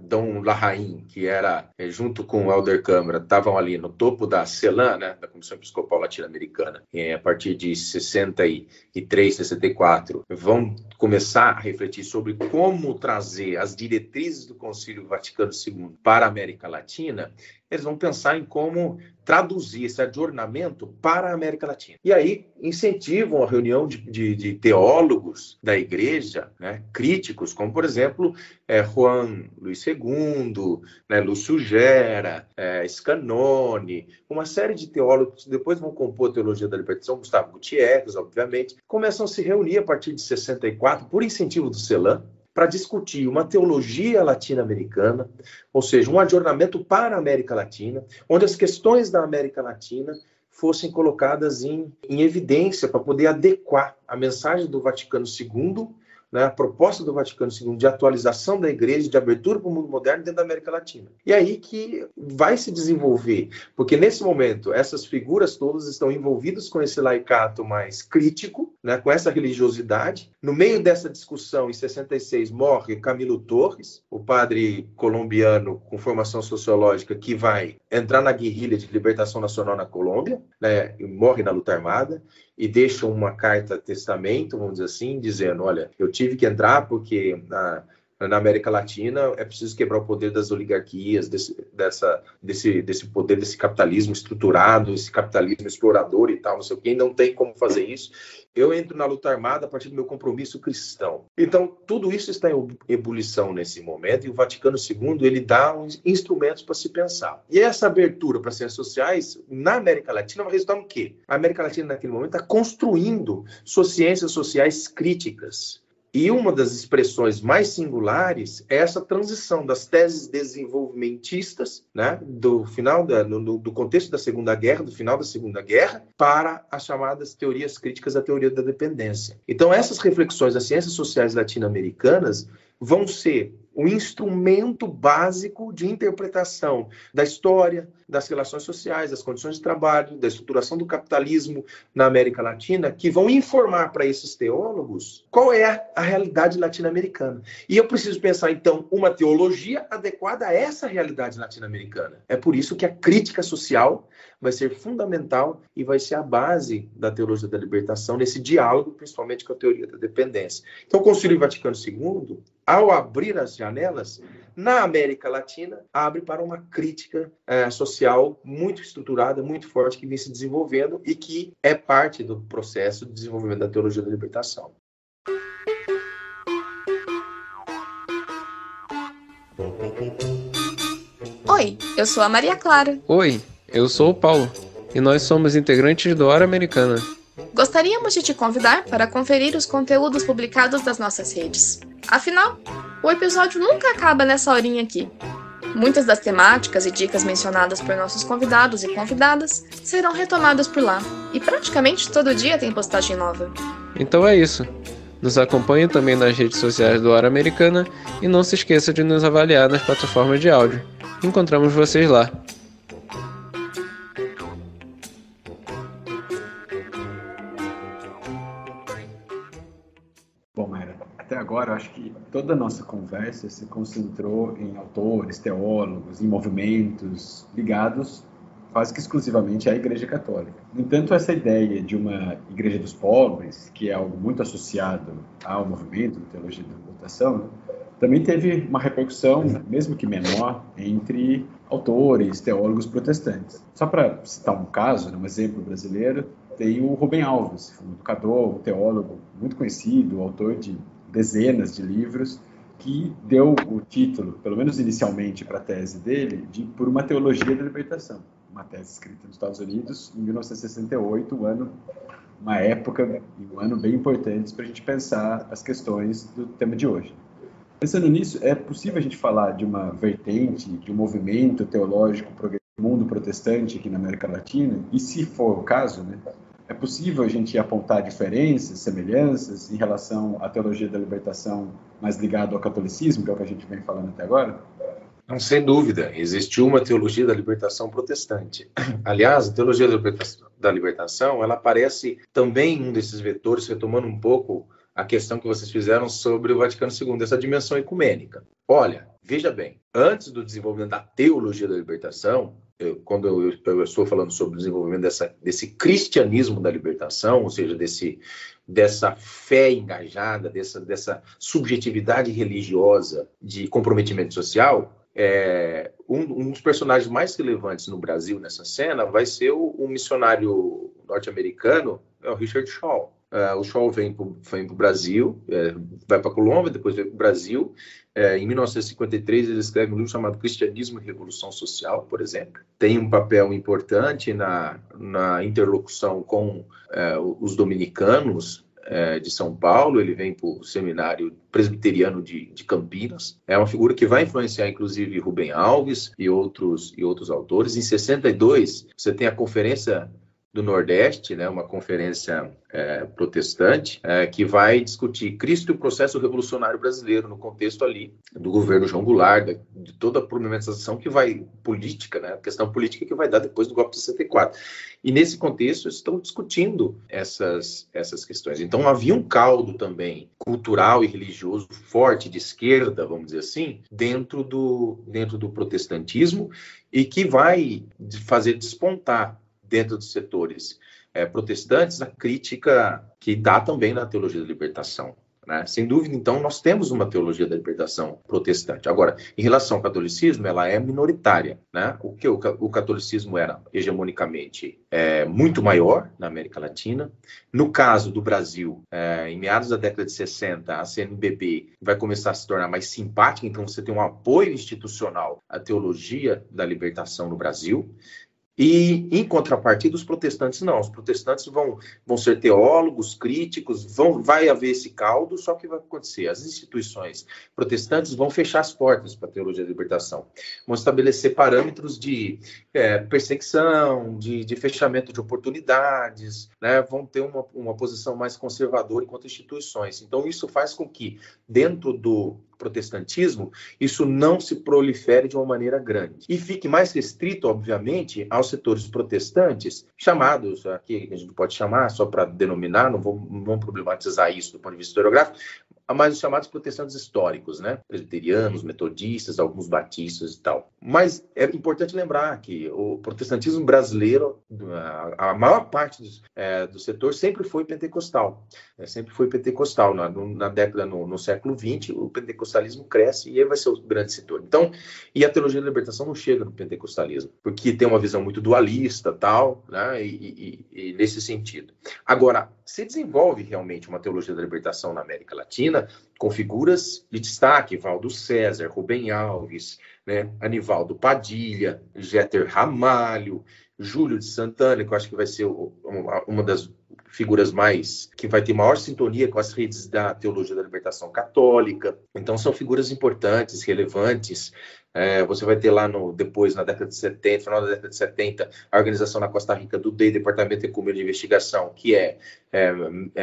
Dom Larraín, que era, junto com o Helder Câmara, estavam ali no topo da CELAN, né, da Comissão Episcopal Latino-Americana, a partir de 63, 64, vão começar a refletir sobre como trazer as diretrizes do Concílio Vaticano II para a América Latina. Eles vão pensar em como traduzir esse adornamento para a América Latina. E aí incentivam a reunião de teólogos da Igreja, né, críticos, como, por exemplo, Juan Luís II, né, Lúcio Gera, Scanoni, uma série de teólogos que depois vão compor a Teologia da Libertação, Gustavo Gutierrez, obviamente, começam a se reunir a partir de 64, por incentivo do CELAN, para discutir uma teologia latino-americana, ou seja, um adornamento para a América Latina, onde as questões da América Latina fossem colocadas em evidência para poder adequar a mensagem do Vaticano II né, a proposta do Vaticano II de atualização da igreja, de abertura para o mundo moderno dentro da América Latina. E aí que vai se desenvolver, porque nesse momento essas figuras todas estão envolvidas com esse laicato mais crítico, né, com essa religiosidade. No meio dessa discussão, em 66, morre Camilo Torres, o padre colombiano com formação sociológica que vai entrar na guerrilha de libertação nacional na Colômbia, né, e morre na luta armada, e deixa uma carta-testamento, vamos dizer assim, dizendo, olha, eu tive que entrar porque na América Latina é preciso quebrar o poder das oligarquias, desse poder, desse capitalismo estruturado, esse capitalismo explorador e tal, não sei o quê, não tem como fazer isso. Eu entro na luta armada a partir do meu compromisso cristão. Então, tudo isso está em ebulição nesse momento, e o Vaticano II, ele dá uns instrumentos para se pensar. E essa abertura para ciências sociais, na América Latina, vai resultar no quê? A América Latina, naquele momento, está construindo suas ciências sociais críticas. E uma das expressões mais singulares é essa transição das teses desenvolvimentistas, né, do contexto da Segunda Guerra, do final da Segunda Guerra, para as chamadas teorias críticas da teoria da dependência. Então, essas reflexões das ciências sociais latino-americanas vão ser um instrumento básico de interpretação da história, das relações sociais, das condições de trabalho, da estruturação do capitalismo na América Latina, que vão informar para esses teólogos qual é a realidade latino-americana. E eu preciso pensar, então, uma teologia adequada a essa realidade latino-americana. É por isso que a crítica social vai ser fundamental e vai ser a base da teologia da libertação, nesse diálogo, principalmente com a teoria da dependência. Então, o Concílio Vaticano II, ao abrir as janelas, na América Latina, abre para uma crítica social muito estruturada, muito forte, que vem se desenvolvendo e que é parte do processo de desenvolvimento da teologia da libertação. Oi, eu sou a Maria Clara. Oi, eu sou o Paulo, e nós somos integrantes do Hora Americana. Gostaríamos de te convidar para conferir os conteúdos publicados das nossas redes. Afinal, o episódio nunca acaba nessa horinha aqui. Muitas das temáticas e dicas mencionadas por nossos convidados e convidadas serão retomadas por lá, e praticamente todo dia tem postagem nova. Então é isso. Nos acompanhe também nas redes sociais do Hora Americana e não se esqueça de nos avaliar nas plataformas de áudio. Encontramos vocês lá. Bom, Mayra, até agora eu acho que toda a nossa conversa se concentrou em autores, teólogos, em movimentos ligados quase que exclusivamente à Igreja Católica. No entanto, essa ideia de uma Igreja dos Pobres, que é algo muito associado ao movimento de teologia da libertação, né, também teve uma repercussão, mesmo que menor, entre autores, teólogos protestantes. Só para citar um caso, um exemplo brasileiro, tem o Rubem Alves, um educador, um teólogo muito conhecido, autor de dezenas de livros, que deu o título, pelo menos inicialmente para a tese dele, de Por uma Teologia da Libertação, uma tese escrita nos Estados Unidos em 1968, uma época e um ano bem importantes para a gente pensar as questões do tema de hoje. Pensando nisso, é possível a gente falar de uma vertente, de um movimento teológico do mundo protestante aqui na América Latina? E se for o caso, né, é possível a gente apontar diferenças, semelhanças em relação à teologia da libertação mais ligada ao catolicismo, que é o que a gente vem falando até agora? Não, sem dúvida, existiu uma teologia da libertação protestante. Aliás, a teologia da libertação, ela aparece também em um desses vetores, retomando um pouco a questão que vocês fizeram sobre o Vaticano II, essa dimensão ecumênica. Olha, veja bem, antes do desenvolvimento da teologia da libertação, quando eu estou falando sobre o desenvolvimento desse cristianismo da libertação, ou seja, dessa fé engajada, dessa subjetividade religiosa de comprometimento social, um dos personagens mais relevantes no Brasil nessa cena vai ser o missionário norte-americano, o Richard Shaw. O Shaw vem para o Brasil, vai para a Colômbia, depois vem para o Brasil. Em 1953, ele escreve um livro chamado Cristianismo e Revolução Social, por exemplo. Tem um papel importante na interlocução com os dominicanos de São Paulo. Ele vem para o Seminário Presbiteriano de Campinas. É uma figura que vai influenciar, inclusive, Rubem Alves e outros autores. Em 62, você tem a Conferência do Nordeste, né, uma conferência protestante, que vai discutir Cristo e o processo revolucionário brasileiro no contexto ali do governo João Goulart, de toda a problematização que vai, política, né, a questão política que vai dar depois do golpe de 64. E nesse contexto estão discutindo essas questões. Então havia um caldo também cultural e religioso forte de esquerda, vamos dizer assim, dentro do protestantismo, e que vai fazer despontar dentro dos setores protestantes a crítica que dá também na teologia da libertação, né? Sem dúvida, então, nós temos uma teologia da libertação protestante. Agora, em relação ao catolicismo, ela é minoritária, né? O catolicismo era hegemonicamente muito maior na América Latina. No caso do Brasil, em meados da década de 60, a CNBB vai começar a se tornar mais simpática, então você tem um apoio institucional à teologia da libertação no Brasil. E, em contrapartida, os protestantes não. Os protestantes vão ser teólogos, críticos, vai haver esse caldo, só que vai acontecer. As instituições protestantes vão fechar as portas para a teologia da libertação. Vão estabelecer parâmetros de perseguição, de fechamento de oportunidades, né? Vão ter uma posição mais conservadora enquanto instituições. Então, isso faz com que, dentro do protestantismo, isso não se prolifere de uma maneira grande. E fique mais restrito, obviamente, aos setores protestantes, chamados, aqui a gente pode chamar, só para denominar, não vamos problematizar isso do ponto de vista historiográfico, mas os chamados protestantes históricos, né? Presbiterianos, metodistas, alguns batistas e tal. Mas é importante lembrar que o protestantismo brasileiro, a maior parte do setor sempre foi pentecostal. Sempre foi pentecostal. Na década, no século XX, o pentecostalismo cresce e aí vai ser o grande setor. Então, e a teologia da libertação não chega no pentecostalismo, porque tem uma visão muito dualista, tal, né? E nesse sentido. Agora, se desenvolve realmente uma teologia da libertação na América Latina, com figuras de destaque, Valdo César, Rubem Alves, né, Anivaldo Padilha, Jeter Ramalho, Júlio de Santana, que eu acho que vai ser uma das figuras que vai ter maior sintonia com as redes da teologia da libertação católica. Então são figuras importantes, relevantes. Você vai ter lá depois, na década de 70, final da década de 70, a organização na Costa Rica do DEI, Departamento Ecumênico de Investigação, que é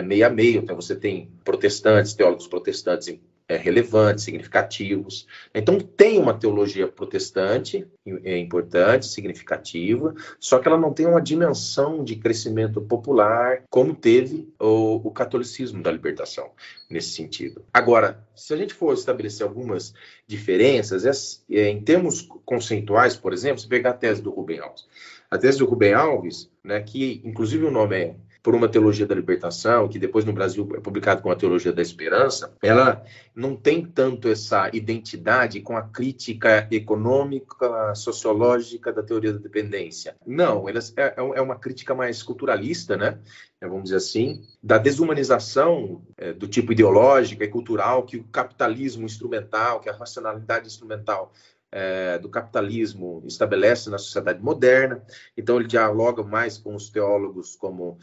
meio a meio. Então você tem protestantes, teólogos protestantes relevantes, significativos. Então tem uma teologia protestante importante, significativa, só que ela não tem uma dimensão de crescimento popular como teve o catolicismo da libertação, nesse sentido. Agora, se a gente for estabelecer algumas diferenças, em termos conceituais, por exemplo, se pegar a tese do Rubem Alves. A tese do Rubem Alves, né, que inclusive o nome é Por uma Teologia da Libertação, que depois no Brasil é publicado como a Teologia da Esperança, ela não tem tanto essa identidade com a crítica econômica, sociológica da teoria da dependência. Não, é uma crítica mais culturalista, né? Vamos dizer assim, da desumanização do tipo ideológica e cultural que o capitalismo instrumental, que a racionalidade instrumental do capitalismo estabelece na sociedade moderna. Então ele dialoga mais com os teólogos como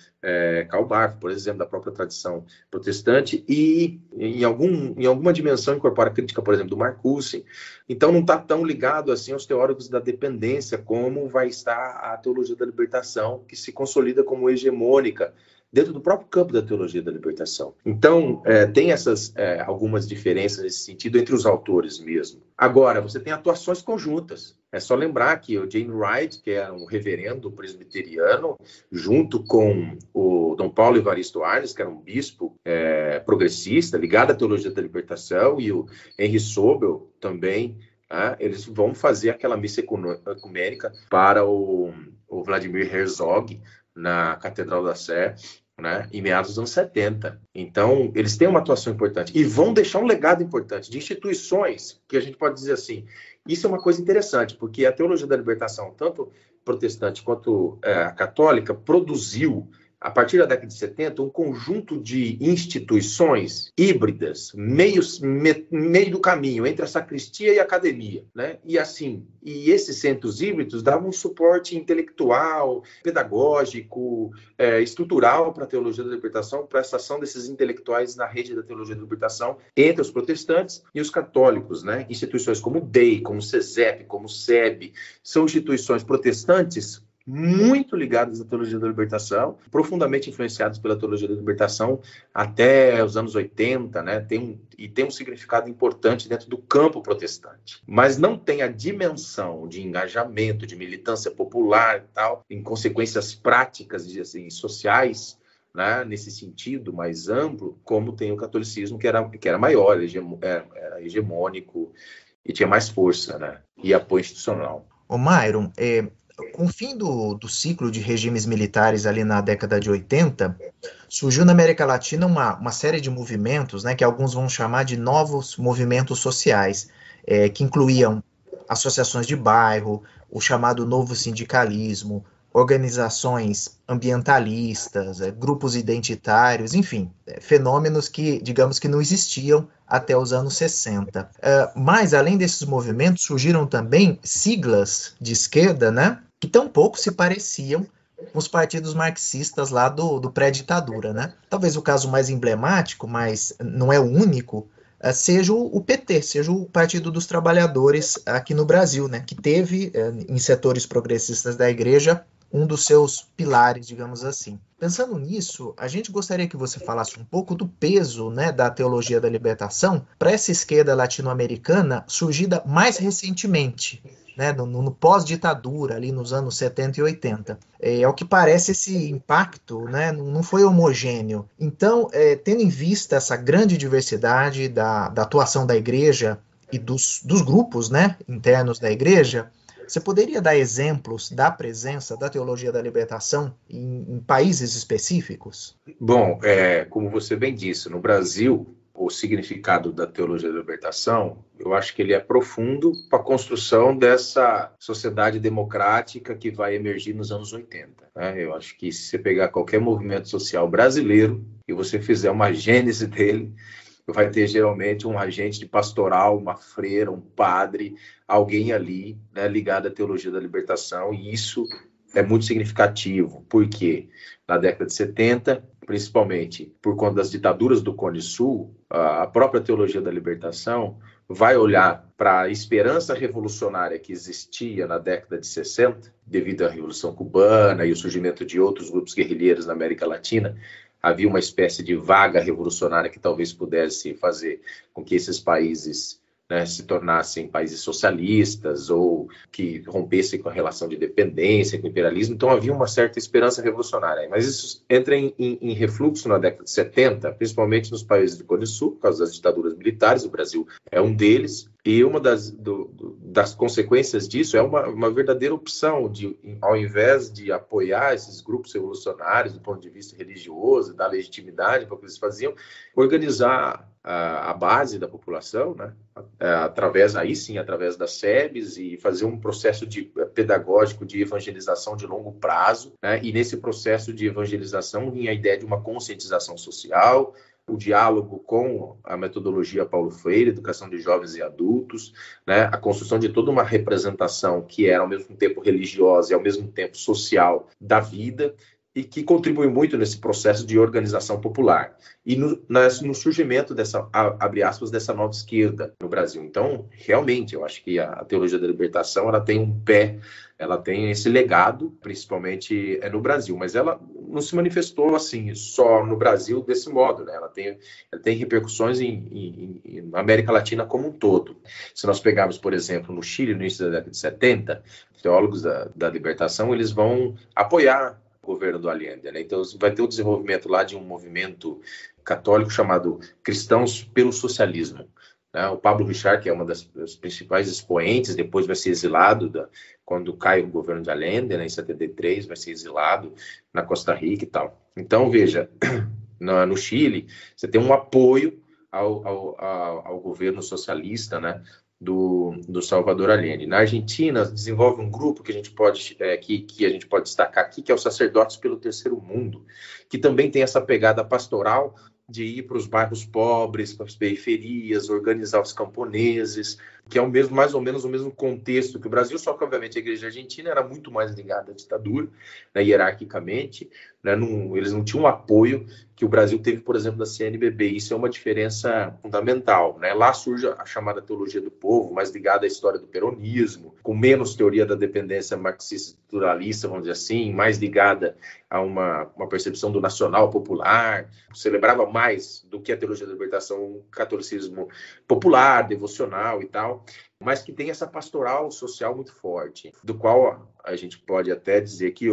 Karl Barth, por exemplo, da própria tradição protestante, e em alguma dimensão incorpora a crítica, por exemplo, do Marcuse. Então não está tão ligado assim aos teóricos da dependência como vai estar a teologia da libertação, que se consolida como hegemônica dentro do próprio campo da teologia da libertação. Então, tem essas algumas diferenças nesse sentido entre os autores mesmo. Agora, você tem atuações conjuntas. É só lembrar que o Jane Wright, que é um reverendo presbiteriano, junto com o Dom Paulo Evaristo Arnes, que era um bispo progressista, ligado à teologia da libertação, e o Henry Sobel também, eles vão fazer aquela missa ecumênica para o Vladimir Herzog, na Catedral da Sé, né, em meados dos anos 70. Então, eles têm uma atuação importante e vão deixar um legado importante de instituições que a gente pode dizer assim. Isso é uma coisa interessante, porque a teologia da libertação, tanto protestante quanto a católica, produziu, a partir da década de 70, um conjunto de instituições híbridas, meio do caminho entre a sacristia e a academia, né? E esses centros híbridos davam um suporte intelectual, pedagógico, estrutural para a teologia da libertação, para essa ação desses intelectuais na rede da teologia da libertação entre os protestantes e os católicos, né? Instituições como o DEI, como o CESEP, como o SEB, são instituições protestantes muito ligadas à teologia da libertação, profundamente influenciadas pela teologia da libertação até os anos 80, né? Tem um significado importante dentro do campo protestante. Mas não tem a dimensão de engajamento, de militância popular e tal, em consequências práticas e assim, sociais, né, nesse sentido mais amplo, como tem o catolicismo, que era maior, era hegemônico e tinha mais força, né, e apoio institucional. Ô Myron, com o fim do ciclo de regimes militares ali na década de 80, surgiu na América Latina uma série de movimentos, né, que alguns vão chamar de novos movimentos sociais, que incluíam associações de bairro, o chamado novo sindicalismo, organizações ambientalistas, grupos identitários, enfim, fenômenos que, digamos que não existiam até os anos 60. Mas, além desses movimentos, surgiram também siglas de esquerda, né, que tampouco se pareciam com os partidos marxistas lá do pré-ditadura, né? Talvez o caso mais emblemático, mas não é o único, seja o PT, seja o Partido dos Trabalhadores aqui no Brasil, né, que teve, em setores progressistas da igreja, um dos seus pilares, digamos assim. Pensando nisso, a gente gostaria que você falasse um pouco do peso, né, da teologia da libertação para essa esquerda latino-americana surgida mais recentemente, né, no pós-ditadura, ali nos anos 70 e 80. Ao que parece, esse impacto, né, não foi homogêneo. Então, tendo em vista essa grande diversidade da atuação da igreja e dos grupos, né, internos da igreja, você poderia dar exemplos da presença da teologia da libertação em países específicos? Bom, como você bem disse, no Brasil, o significado da teologia da libertação, eu acho que ele é profundo para a construção dessa sociedade democrática que vai emergir nos anos 80. Né? Eu acho que se você pegar qualquer movimento social brasileiro e você fizer uma gênese dele, vai ter geralmente um agente de pastoral, uma freira, um padre, alguém ali, né, ligado à teologia da libertação, e isso é muito significativo, porque na década de 70, principalmente por conta das ditaduras do Cone Sul, a própria teologia da libertação vai olhar para a esperança revolucionária que existia na década de 60, devido à Revolução Cubana e o surgimento de outros grupos guerrilheiros na América Latina. Havia uma espécie de vaga revolucionária que talvez pudesse fazer com que esses países, né, se tornassem países socialistas ou que rompessem com a relação de dependência, com o imperialismo. Então havia uma certa esperança revolucionária. Mas isso entra em refluxo na década de 70, principalmente nos países do Cone Sul, por causa das ditaduras militares. O Brasil é um deles. E uma das consequências disso é uma verdadeira opção de, ao invés de apoiar esses grupos revolucionários do ponto de vista religioso, dar legitimidade para o que eles faziam, organizar a base da população, né? através das SEBs, e fazer um processo pedagógico de evangelização de longo prazo, né? E nesse processo de evangelização vinha a ideia de uma conscientização social, o diálogo com a metodologia Paulo Freire, educação de jovens e adultos, né? A construção de toda uma representação que era ao mesmo tempo religiosa e ao mesmo tempo social da vida, e que contribui muito nesse processo de organização popular e no surgimento dessa, abre aspas, dessa nova esquerda no Brasil. Então, realmente, eu acho que a teologia da libertação, ela tem esse legado, principalmente no Brasil, mas ela não se manifestou assim só no Brasil desse modo, né? Ela tem repercussões na América Latina como um todo. Se nós pegarmos, por exemplo, no Chile, no início da década de 70, teólogos da libertação, eles vão apoiar o governo do Allende, né? Então vai ter o desenvolvimento lá de um movimento católico chamado Cristãos pelo Socialismo, né? O Pablo Richard, que é uma das principais expoentes, depois vai ser exilado quando cai o governo de Allende, né? Em 73, vai ser exilado na Costa Rica e tal. Então, veja, no Chile, você tem um apoio ao governo socialista, né? Do Salvador Allende. Na Argentina, desenvolve um grupo que a gente pode destacar aqui, que é o Sacerdotes pelo Terceiro Mundo, que também tem essa pegada pastoral de ir para os bairros pobres, para as periferias, organizar os camponeses, que é mais ou menos o mesmo contexto que o Brasil, só que, obviamente, a Igreja Argentina era muito mais ligada à ditadura, né, hierarquicamente, né, eles não tinham o apoio que o Brasil teve, por exemplo, da CNBB. Isso é uma diferença fundamental, né? Lá surge a chamada teologia do povo, mais ligada à história do peronismo, com menos teoria da dependência marxista-estruturalista, vamos dizer assim, mais ligada a uma percepção do nacional popular, celebrava mais do que a teologia da libertação, um catolicismo popular, devocional e tal, mas que tem essa pastoral social muito forte, do qual a gente pode até dizer que,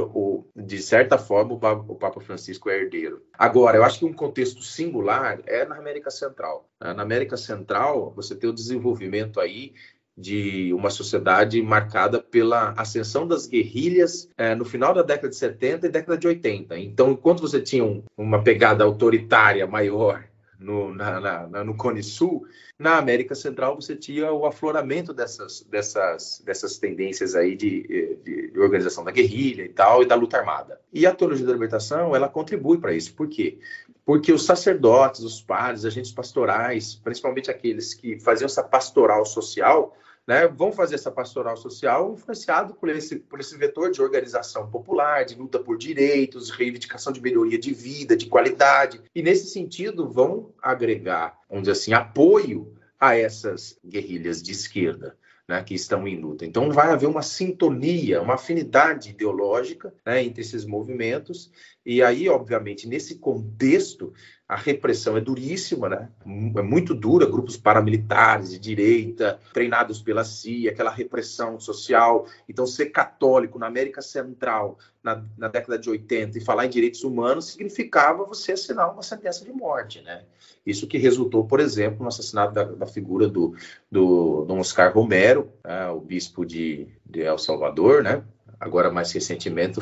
de certa forma, o Papa Francisco é herdeiro. Agora, eu acho que um contexto singular é na América Central. Na América Central, você tem o desenvolvimento aí de uma sociedade marcada pela ascensão das guerrilhas no final da década de 70 e década de 80. Então, enquanto você tinha uma pegada autoritária maior no Cone Sul, na América Central você tinha o afloramento dessas tendências aí de organização da guerrilha e tal, e da luta armada. E a teologia da libertação, ela contribui para isso. Por quê? Porque os sacerdotes, os padres, agentes pastorais, principalmente aqueles que faziam essa pastoral social, né, vão fazer essa pastoral social influenciado por esse vetor de organização popular, de luta por direitos, reivindicação de melhoria de vida, de qualidade. E, nesse sentido, vão agregar, vamos dizer assim, apoio a essas guerrilhas de esquerda, né, que estão em luta. Então, vai haver uma sintonia, uma afinidade ideológica, né, entre esses movimentos. E aí, obviamente, nesse contexto, a repressão é duríssima, né? É muito dura, grupos paramilitares de direita, treinados pela CIA, aquela repressão social. Então, ser católico na América Central, na década de 80, e falar em direitos humanos, significava você assinar uma sentença de morte, né? Isso que resultou, por exemplo, no assassinato da figura do Dom Oscar Romero, o bispo de El Salvador, né? Agora, mais recentemente,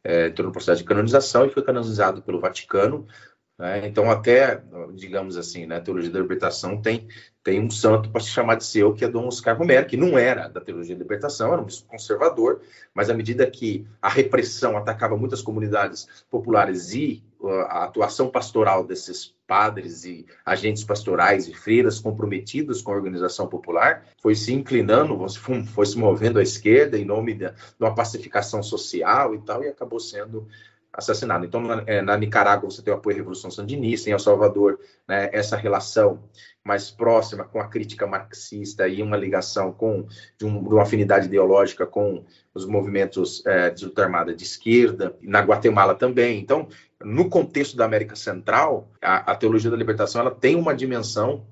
entrou no processo de canonização e foi canonizado pelo Vaticano. Então, até, digamos assim, né, a teologia da libertação tem um santo para se chamar de seu, que é Dom Oscar Romero, que não era da teologia da libertação, era um bispo conservador, mas à medida que a repressão atacava muitas comunidades populares e a atuação pastoral desses padres e agentes pastorais e freiras comprometidos com a organização popular foi se inclinando, foi se movendo à esquerda em nome de uma pacificação social e tal, e acabou sendo assassinado. Então, na Nicarágua, você tem o apoio à Revolução Sandinista, em El Salvador, né, essa relação mais próxima com a crítica marxista e uma ligação de uma afinidade ideológica com os movimentos de luta armada de esquerda, na Guatemala também. Então, no contexto da América Central, a teologia da libertação ela tem uma dimensão,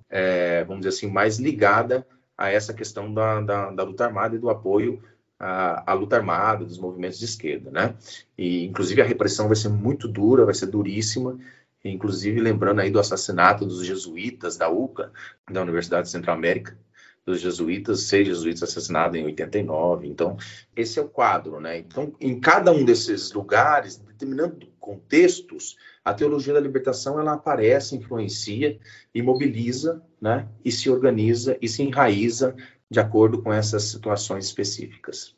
vamos dizer assim, mais ligada a essa questão da luta armada e do apoio a luta armada, dos movimentos de esquerda, né? E, inclusive, a repressão vai ser muito dura, vai ser duríssima, inclusive lembrando aí do assassinato dos jesuítas da UCA, da Universidade de Centro-América, dos jesuítas, 6 jesuítas assassinados em 89. Então, esse é o quadro, né? Então, em cada um desses lugares, determinando contextos, a teologia da libertação, ela aparece, influencia e mobiliza, né? E se organiza e se enraiza de acordo com essas situações específicas.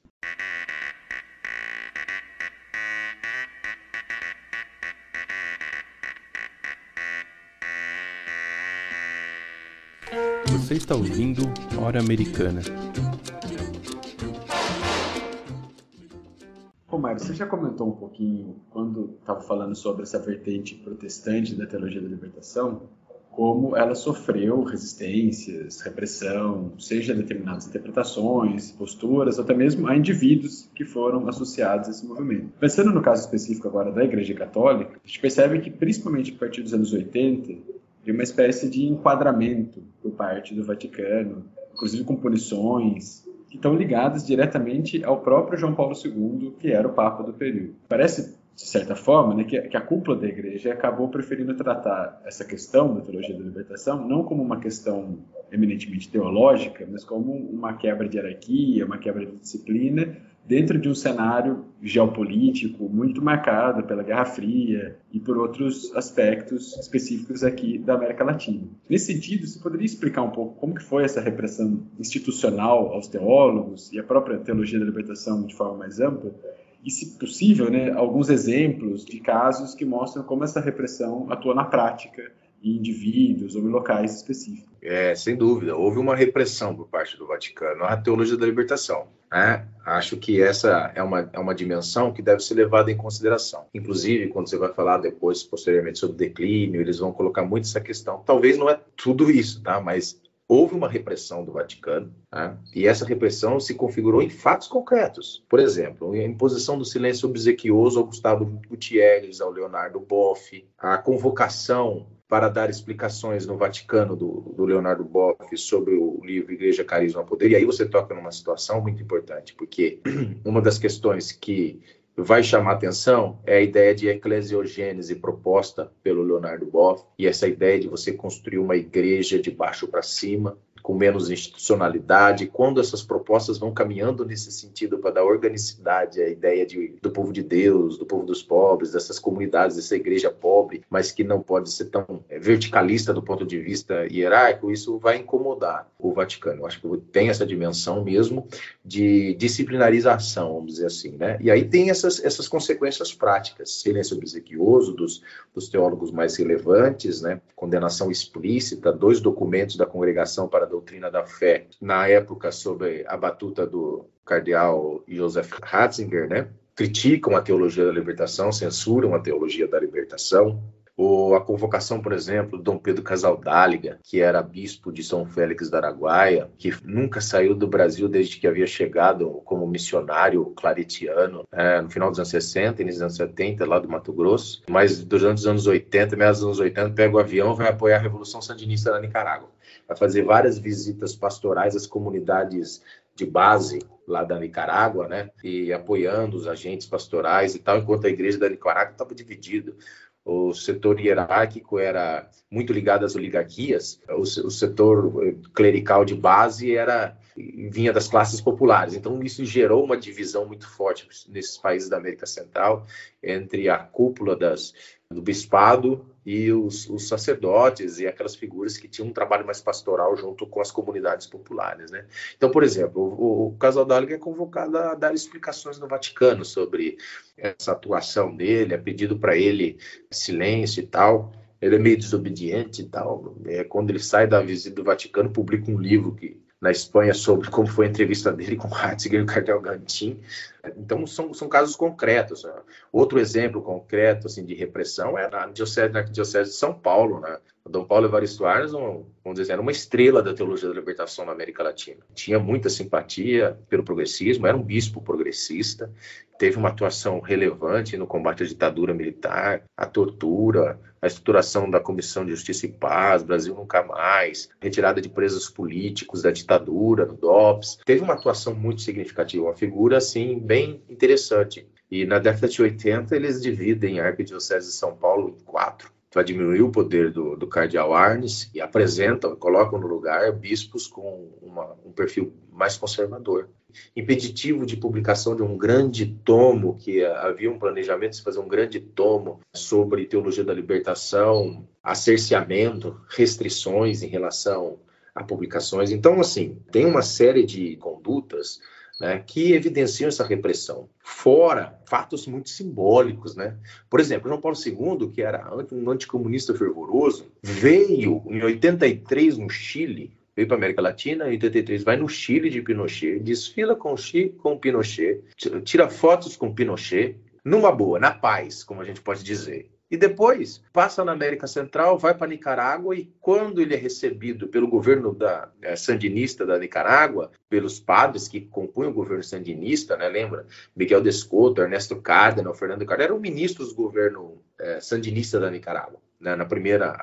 Você está ouvindo Hora Americana. Mário, você já comentou um pouquinho, quando estava falando sobre essa vertente protestante da teologia da libertação, como ela sofreu resistências, repressão, seja determinadas interpretações, posturas, ou até mesmo a indivíduos que foram associados a esse movimento. Pensando no caso específico agora da Igreja Católica, a gente percebe que, principalmente a partir dos anos 80, tem uma espécie de enquadramento por parte do Vaticano, inclusive com punições, que estão ligadas diretamente ao próprio João Paulo II, que era o Papa do período. Parece, de certa forma, né, que a cúpula da Igreja acabou preferindo tratar essa questão da teologia da libertação não como uma questão eminentemente teológica, mas como uma quebra de hierarquia, uma quebra de disciplina, dentro de um cenário geopolítico muito marcado pela Guerra Fria e por outros aspectos específicos aqui da América Latina. Nesse sentido, você poderia explicar um pouco como que foi essa repressão institucional aos teólogos e a própria teologia da libertação de forma mais ampla? E, se possível, né, alguns exemplos de casos que mostram como essa repressão atua na prática em indivíduos ou em locais específicos. Sem dúvida, houve uma repressão por parte do Vaticano à teologia da libertação. Acho que essa é uma dimensão que deve ser levada em consideração. Inclusive, quando você vai falar depois, posteriormente, sobre declínio, eles vão colocar muito essa questão. Talvez não é tudo isso, tá? Mas houve uma repressão do Vaticano, e essa repressão se configurou em fatos concretos. Por exemplo, a imposição do silêncio obsequioso ao Gustavo Gutierrez, ao Leonardo Boff, a convocação para dar explicações no Vaticano do Leonardo Boff sobre o livro Igreja, Carisma, Poder. E aí você toca numa situação muito importante, porque uma das questões que vai chamar atenção é a ideia de eclesiogênese proposta pelo Leonardo Boff, e essa ideia de você construir uma igreja de baixo para cima, com menos institucionalidade. Quando essas propostas vão caminhando nesse sentido para dar organicidade à ideia do povo de Deus, do povo dos pobres, dessas comunidades, dessa igreja pobre, mas que não pode ser tão verticalista do ponto de vista hierárquico, isso vai incomodar o Vaticano. Eu acho que tem essa dimensão mesmo de disciplinarização, vamos dizer assim, né? E aí tem essas consequências práticas, silêncio obsequioso dos teólogos mais relevantes, né? Condenação explícita, 2 documentos da Congregação para a Doutrina da Fé, na época sob a batuta do cardeal Joseph Ratzinger, né? Criticam a teologia da libertação, censuram a teologia da libertação. Ou a convocação, por exemplo, de Dom Pedro Casaldáliga, que era bispo de São Félix da Araguaia, que nunca saiu do Brasil desde que havia chegado como missionário claretiano, no final dos anos 60, início dos anos 70, lá do Mato Grosso. Mas durante os anos 80, meados dos anos 80, pega o avião e vai apoiar a Revolução Sandinista na Nicarágua. Vai fazer várias visitas pastorais às comunidades de base lá da Nicarágua, né? E apoiando os agentes pastorais e tal, enquanto a igreja da Nicarágua estava dividida. O setor hierárquico era muito ligado às oligarquias, o setor clerical de base vinha das classes populares. Então, isso gerou uma divisão muito forte nesses países da América Central entre a cúpula do bispado e os sacerdotes e aquelas figuras que tinham um trabalho mais pastoral junto com as comunidades populares, né? Então, por exemplo, o Casaldáliga é convocado a dar explicações no Vaticano sobre essa atuação dele, é pedido para ele silêncio e tal. Ele é meio desobediente e tal. Quando ele sai da visita do Vaticano, publica um livro na Espanha sobre como foi a entrevista dele com Ratzinger e o cardeal Gantin. Então, são casos concretos. Né? Outro exemplo concreto assim, de repressão é na Diocese de São Paulo. Né? O Dom Paulo Evaristo Arnes, vamos dizer, era uma estrela da teologia da libertação na América Latina. Tinha muita simpatia pelo progressismo, era um bispo progressista, teve uma atuação relevante no combate à ditadura militar, à tortura, a estruturação da Comissão de Justiça e Paz, Brasil Nunca Mais, retirada de presos políticos da ditadura, do DOPS. Teve uma atuação muito significativa, uma figura assim, bem interessante. E na década de 80 eles dividem a Arquidiocese de São Paulo em 4. Para diminuir o poder do cardeal Arnes e colocam no lugar bispos com um perfil mais conservador. Impeditivo de publicação de um grande tomo, que havia um planejamento de fazer um grande tomo sobre teologia da libertação, acerceamento, restrições em relação a publicações. Então, assim, tem uma série de condutas, né, que evidenciam essa repressão. Fora fatos muito simbólicos, né? Por exemplo, João Paulo II, que era um anticomunista fervoroso, veio em 83 no Chile, veio para a América Latina, em 83 vai no Chile de Pinochet, desfila com Pinochet, tira fotos com Pinochet, numa boa, na paz, como a gente pode dizer. E depois passa na América Central, vai para Nicarágua e quando ele é recebido pelo governo sandinista da Nicarágua, pelos padres que compunham o governo sandinista, né, lembra? Miguel de Escoto, Ernesto Cardenal, Fernando Cardenal, eram ministros do governo sandinista da Nicarágua, né, na primeira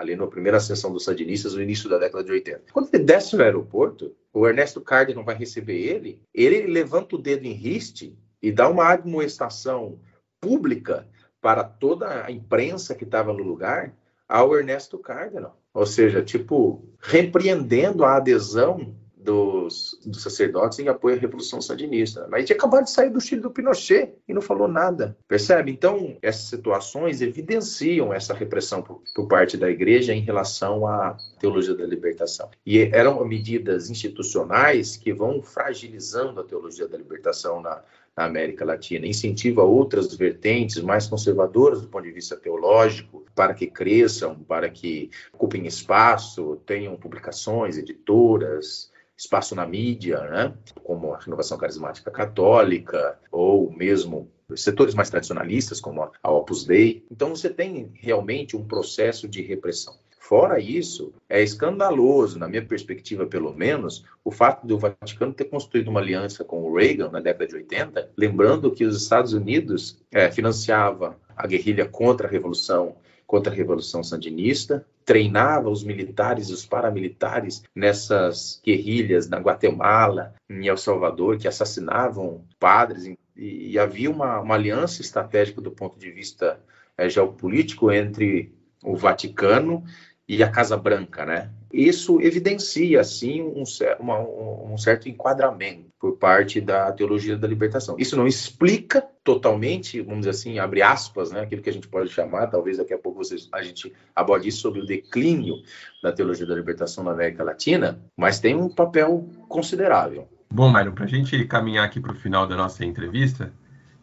ascensão dos sandinistas no início da década de 80. Quando ele desce no aeroporto, o Ernesto Cardenal vai receber ele levanta o dedo em riste e dá uma admoestação pública para toda a imprensa que estava no lugar, ao Ernesto Cardenal. Ou seja, repreendendo a adesão dos sacerdotes em apoio à Revolução Sandinista. Mas tinha acabado de sair do Chile do Pinochet e não falou nada. Percebe? Então, essas situações evidenciam essa repressão por parte da igreja em relação à teologia da libertação. E eram medidas institucionais que vão fragilizando a teologia da libertação na América Latina, incentiva outras vertentes mais conservadoras do ponto de vista teológico para que cresçam, para que ocupem espaço, tenham publicações, editoras, espaço na mídia, né? Como a Renovação Carismática Católica, ou mesmo setores mais tradicionalistas, como a Opus Dei. Então você tem realmente um processo de repressão. Fora isso, é escandaloso, na minha perspectiva pelo menos, o fato do Vaticano ter construído uma aliança com o Reagan na década de 80, lembrando que os Estados Unidos financiava a guerrilha contra a Revolução Sandinista, treinava os militares e os paramilitares nessas guerrilhas na Guatemala, em El Salvador, que assassinavam padres, e havia uma aliança estratégica do ponto de vista geopolítico entre o Vaticano e a Casa Branca, né? Isso evidencia, assim, um certo enquadramento por parte da teologia da libertação. Isso não explica totalmente, vamos dizer assim, abre aspas, né, aquilo que a gente pode chamar, talvez daqui a pouco a gente aborde isso sobre o declínio da teologia da libertação na América Latina, mas tem um papel considerável. Bom, Myron, para a gente caminhar aqui para o final da nossa entrevista,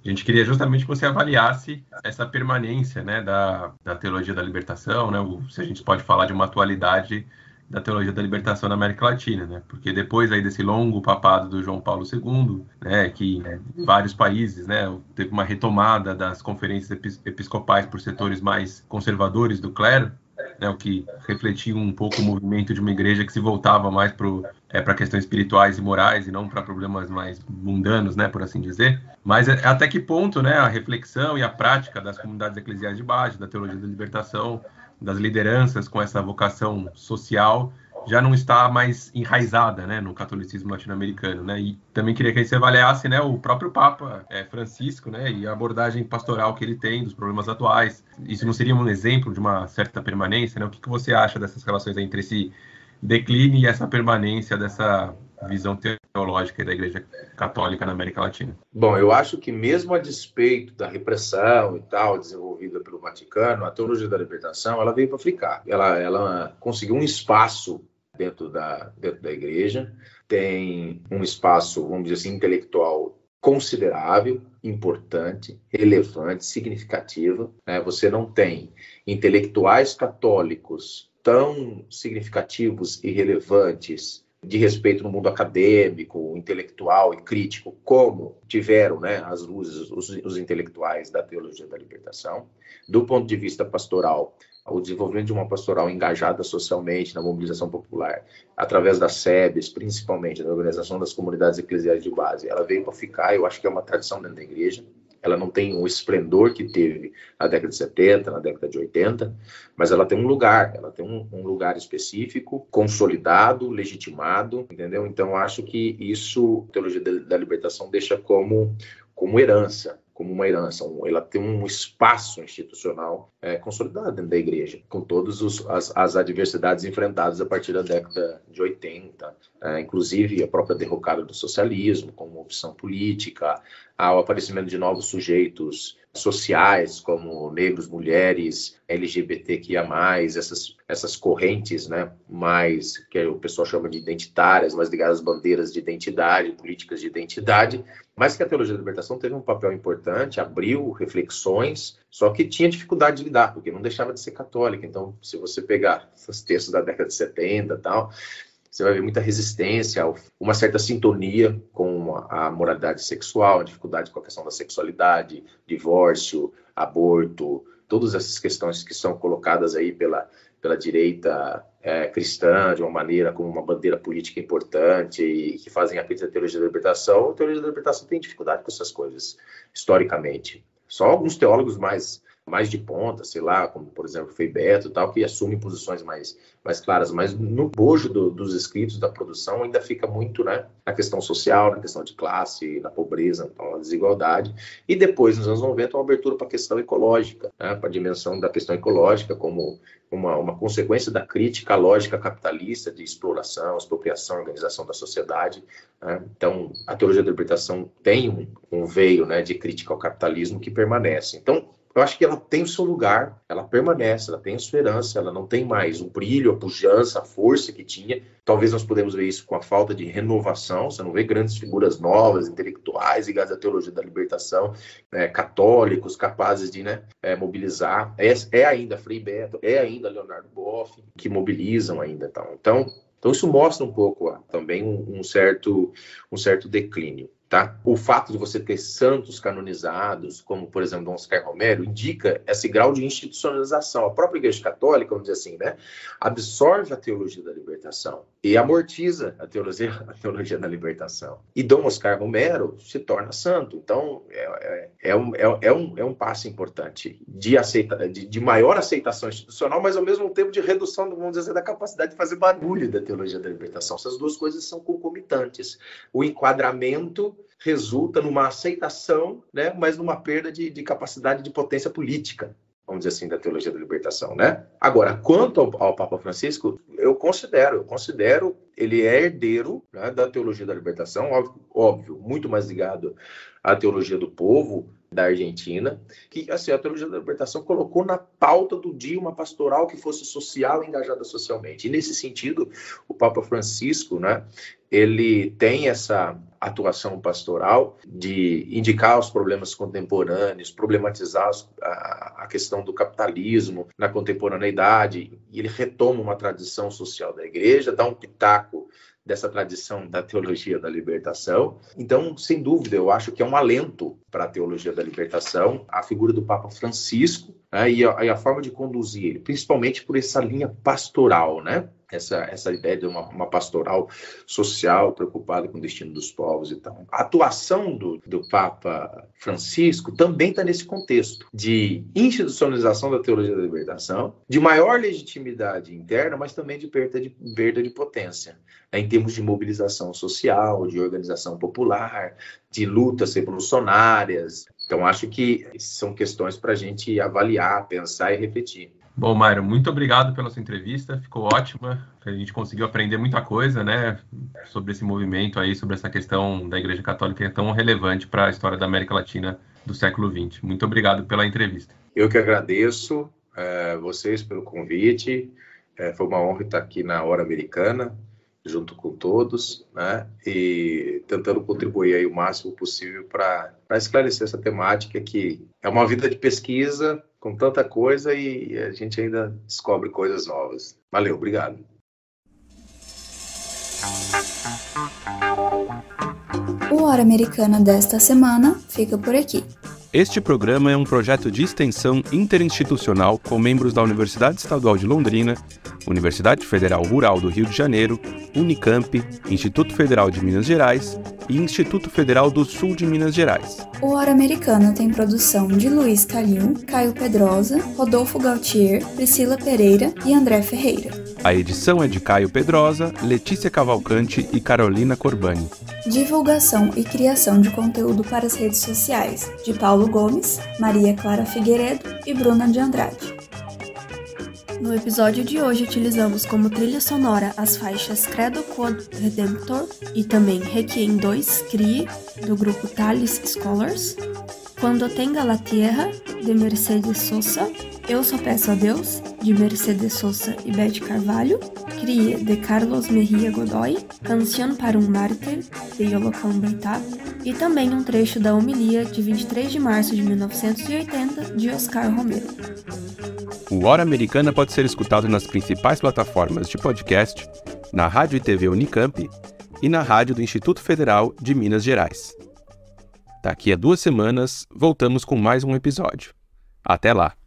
a gente queria justamente que você avaliasse essa permanência, né, da teologia da libertação, né, se a gente pode falar de uma atualidade da teologia da libertação na América Latina, né, porque depois aí desse longo papado do João Paulo II, né, que em vários países, né, teve uma retomada das conferências episcopais por setores mais conservadores do clero, né, o que refletia um pouco o movimento de uma igreja que se voltava mais para questões espirituais e morais e não para problemas mais mundanos, né, por assim dizer. Mas até que ponto, né, a reflexão e a prática das comunidades eclesiais de base, da teologia da libertação, das lideranças com essa vocação social, já não está mais enraizada, né, no catolicismo latino-americano, né? E também queria que você avaliasse, né, o próprio Papa Francisco, né, e a abordagem pastoral que ele tem dos problemas atuais. Isso não seria um exemplo de uma certa permanência, né? O que você acha dessas relações entre esse declínio e essa permanência dessa visão teológica da Igreja Católica na América Latina? Bom, eu acho que mesmo a despeito da repressão e tal desenvolvida pelo Vaticano, a teologia da libertação ela veio para ficar. Ela conseguiu um espaço dentro da Igreja, tem um espaço, vamos dizer assim, intelectual considerável, importante, relevante, significativo. Né? Você não tem intelectuais católicos tão significativos e relevantes de respeito no mundo acadêmico, intelectual e crítico, como tiveram, né, as luzes, os intelectuais da teologia da libertação. Do ponto de vista pastoral, o desenvolvimento de uma pastoral engajada socialmente na mobilização popular, através das SEBs, principalmente, da Organização das Comunidades Eclesiais de Base, ela veio para ficar. Eu acho que é uma tradição dentro da igreja. Ela não tem o esplendor que teve na década de 70, na década de 80, mas ela tem um lugar, um lugar específico, consolidado, legitimado, entendeu? Então, acho que isso, a teologia da libertação deixa como herança, como uma herança. Ela tem um espaço institucional consolidado dentro da igreja, com todas as adversidades enfrentadas a partir da década de 80, inclusive a própria derrocada do socialismo como opção política, ao aparecimento de novos sujeitos sociais, como negros, mulheres, LGBTQIA+, essas correntes, né, mais que o pessoal chama de identitárias, mais ligadas às bandeiras de identidade, políticas de identidade, mas que a teologia da libertação teve um papel importante, abriu reflexões, só que tinha dificuldade de lidar, porque não deixava de ser católica. Então, se você pegar esses textos da década de 70 e tal, você vai ver muita resistência, uma certa sintonia com a moralidade sexual, a dificuldade com a questão da sexualidade, divórcio, aborto, todas essas questões que são colocadas aí pela direita cristã, de uma maneira como uma bandeira política importante e que fazem a crítica da teologia da libertação. A teologia da libertação tem dificuldade com essas coisas, historicamente. Só alguns teólogos mais de ponta, sei lá, como, por exemplo, Frei Beto e tal, que assumem posições mais claras, mas no bojo dos escritos, da produção, ainda fica muito, né, na questão social, na questão de classe, na pobreza, então, a desigualdade. E depois, nos anos 90, uma abertura para a questão ecológica, né, para a dimensão da questão ecológica como uma consequência da crítica à lógica capitalista de exploração, expropriação, organização da sociedade. Né? Então, a teologia da libertação tem um veio, né, de crítica ao capitalismo que permanece. Então, eu acho que ela tem o seu lugar, ela permanece, ela tem a sua herança, ela não tem mais o brilho, a pujança, a força que tinha. Talvez nós podemos ver isso com a falta de renovação, você não vê grandes figuras novas, intelectuais, ligadas à teologia da libertação, católicos, capazes de mobilizar. É ainda Frei Beto, é ainda Leonardo Boff, que mobilizam ainda. Então isso mostra um pouco também um certo declínio. Tá? O fato de você ter santos canonizados, como, por exemplo, Dom Oscar Romero, indica esse grau de institucionalização. A própria Igreja Católica, vamos dizer assim, absorve a teologia da libertação e amortiza a teologia da libertação. E Dom Oscar Romero se torna santo. Então, é um passo importante de maior aceitação institucional, mas, ao mesmo tempo, de redução, vamos dizer, da capacidade de fazer barulho da teologia da libertação. Essas duas coisas são concomitantes. O enquadramento resulta numa aceitação, mas numa perda de capacidade de potência política, vamos dizer assim, da teologia da libertação, Agora, quanto ao Papa Francisco, eu considero ele é herdeiro da teologia da libertação, óbvio, muito mais ligado à teologia do povo da Argentina, que assim, a teologia da libertação colocou na pauta do dia uma pastoral que fosse social e engajada socialmente. E nesse sentido, o Papa Francisco, ele tem essa atuação pastoral de indicar os problemas contemporâneos, problematizar a questão do capitalismo na contemporaneidade, e ele retoma uma tradição social da igreja, dá um pitaco dessa tradição da teologia da libertação. Então, sem dúvida, eu acho que é um alento para a teologia da libertação, a figura do Papa Francisco, e a forma de conduzir ele, principalmente por essa linha pastoral, Essa ideia de uma pastoral social preocupada com o destino dos povos e tal. A atuação do Papa Francisco também está nesse contexto de institucionalização da teologia da libertação, de maior legitimidade interna, mas também de perda de potência, em termos de mobilização social, de organização popular, de lutas revolucionárias. Então, acho que são questões para a gente avaliar, pensar e refletir. Bom, Myron, muito obrigado pela sua entrevista, ficou ótima, a gente conseguiu aprender muita coisa, sobre esse movimento aí, sobre essa questão da Igreja Católica que é tão relevante para a história da América Latina do século XX. Muito obrigado pela entrevista. Eu que agradeço vocês pelo convite, foi uma honra estar aqui na Hora Americana, junto com todos, e tentando contribuir aí o máximo possível para esclarecer essa temática que é uma vida de pesquisa com tanta coisa e a gente ainda descobre coisas novas. Valeu, obrigado. O Hora Americana desta semana fica por aqui. Este programa é um projeto de extensão interinstitucional com membros da Universidade Estadual de Londrina, Universidade Federal Rural do Rio de Janeiro, Unicamp, Instituto Federal de Minas Gerais e Instituto Federal do Sul de Minas Gerais. O Hora Americana tem produção de Luiz Calil, Caio Pedrosa, Rodolfo Gautier, Priscila Pereira e André Ferreira. A edição é de Caio Pedrosa, Letícia Cavalcante e Carolina Corbani. Divulgação e criação de conteúdo para as redes sociais, de Paulo Gomes, Maria Clara Figueiredo e Bruna de Andrade. No episódio de hoje utilizamos como trilha sonora as faixas Credo Quod Redemptor e também Requiem 2 Crie, do grupo Thales Scholars, Quando Tenga la Tierra, de Mercedes Sosa, Eu Só Peço a Deus, de Mercedes Sosa e Beth Carvalho, Crie, de Carlos Mejía Godoy, Canción para un Mártir, de Yolocão Beitá, e também um trecho da homilia de 23 de março de 1980, de Oscar Romero. O Hora Americana pode ser escutado nas principais plataformas de podcast, na Rádio e TV Unicamp e na Rádio do Instituto Federal de Minas Gerais. Daqui a 2 semanas, voltamos com mais um episódio. Até lá!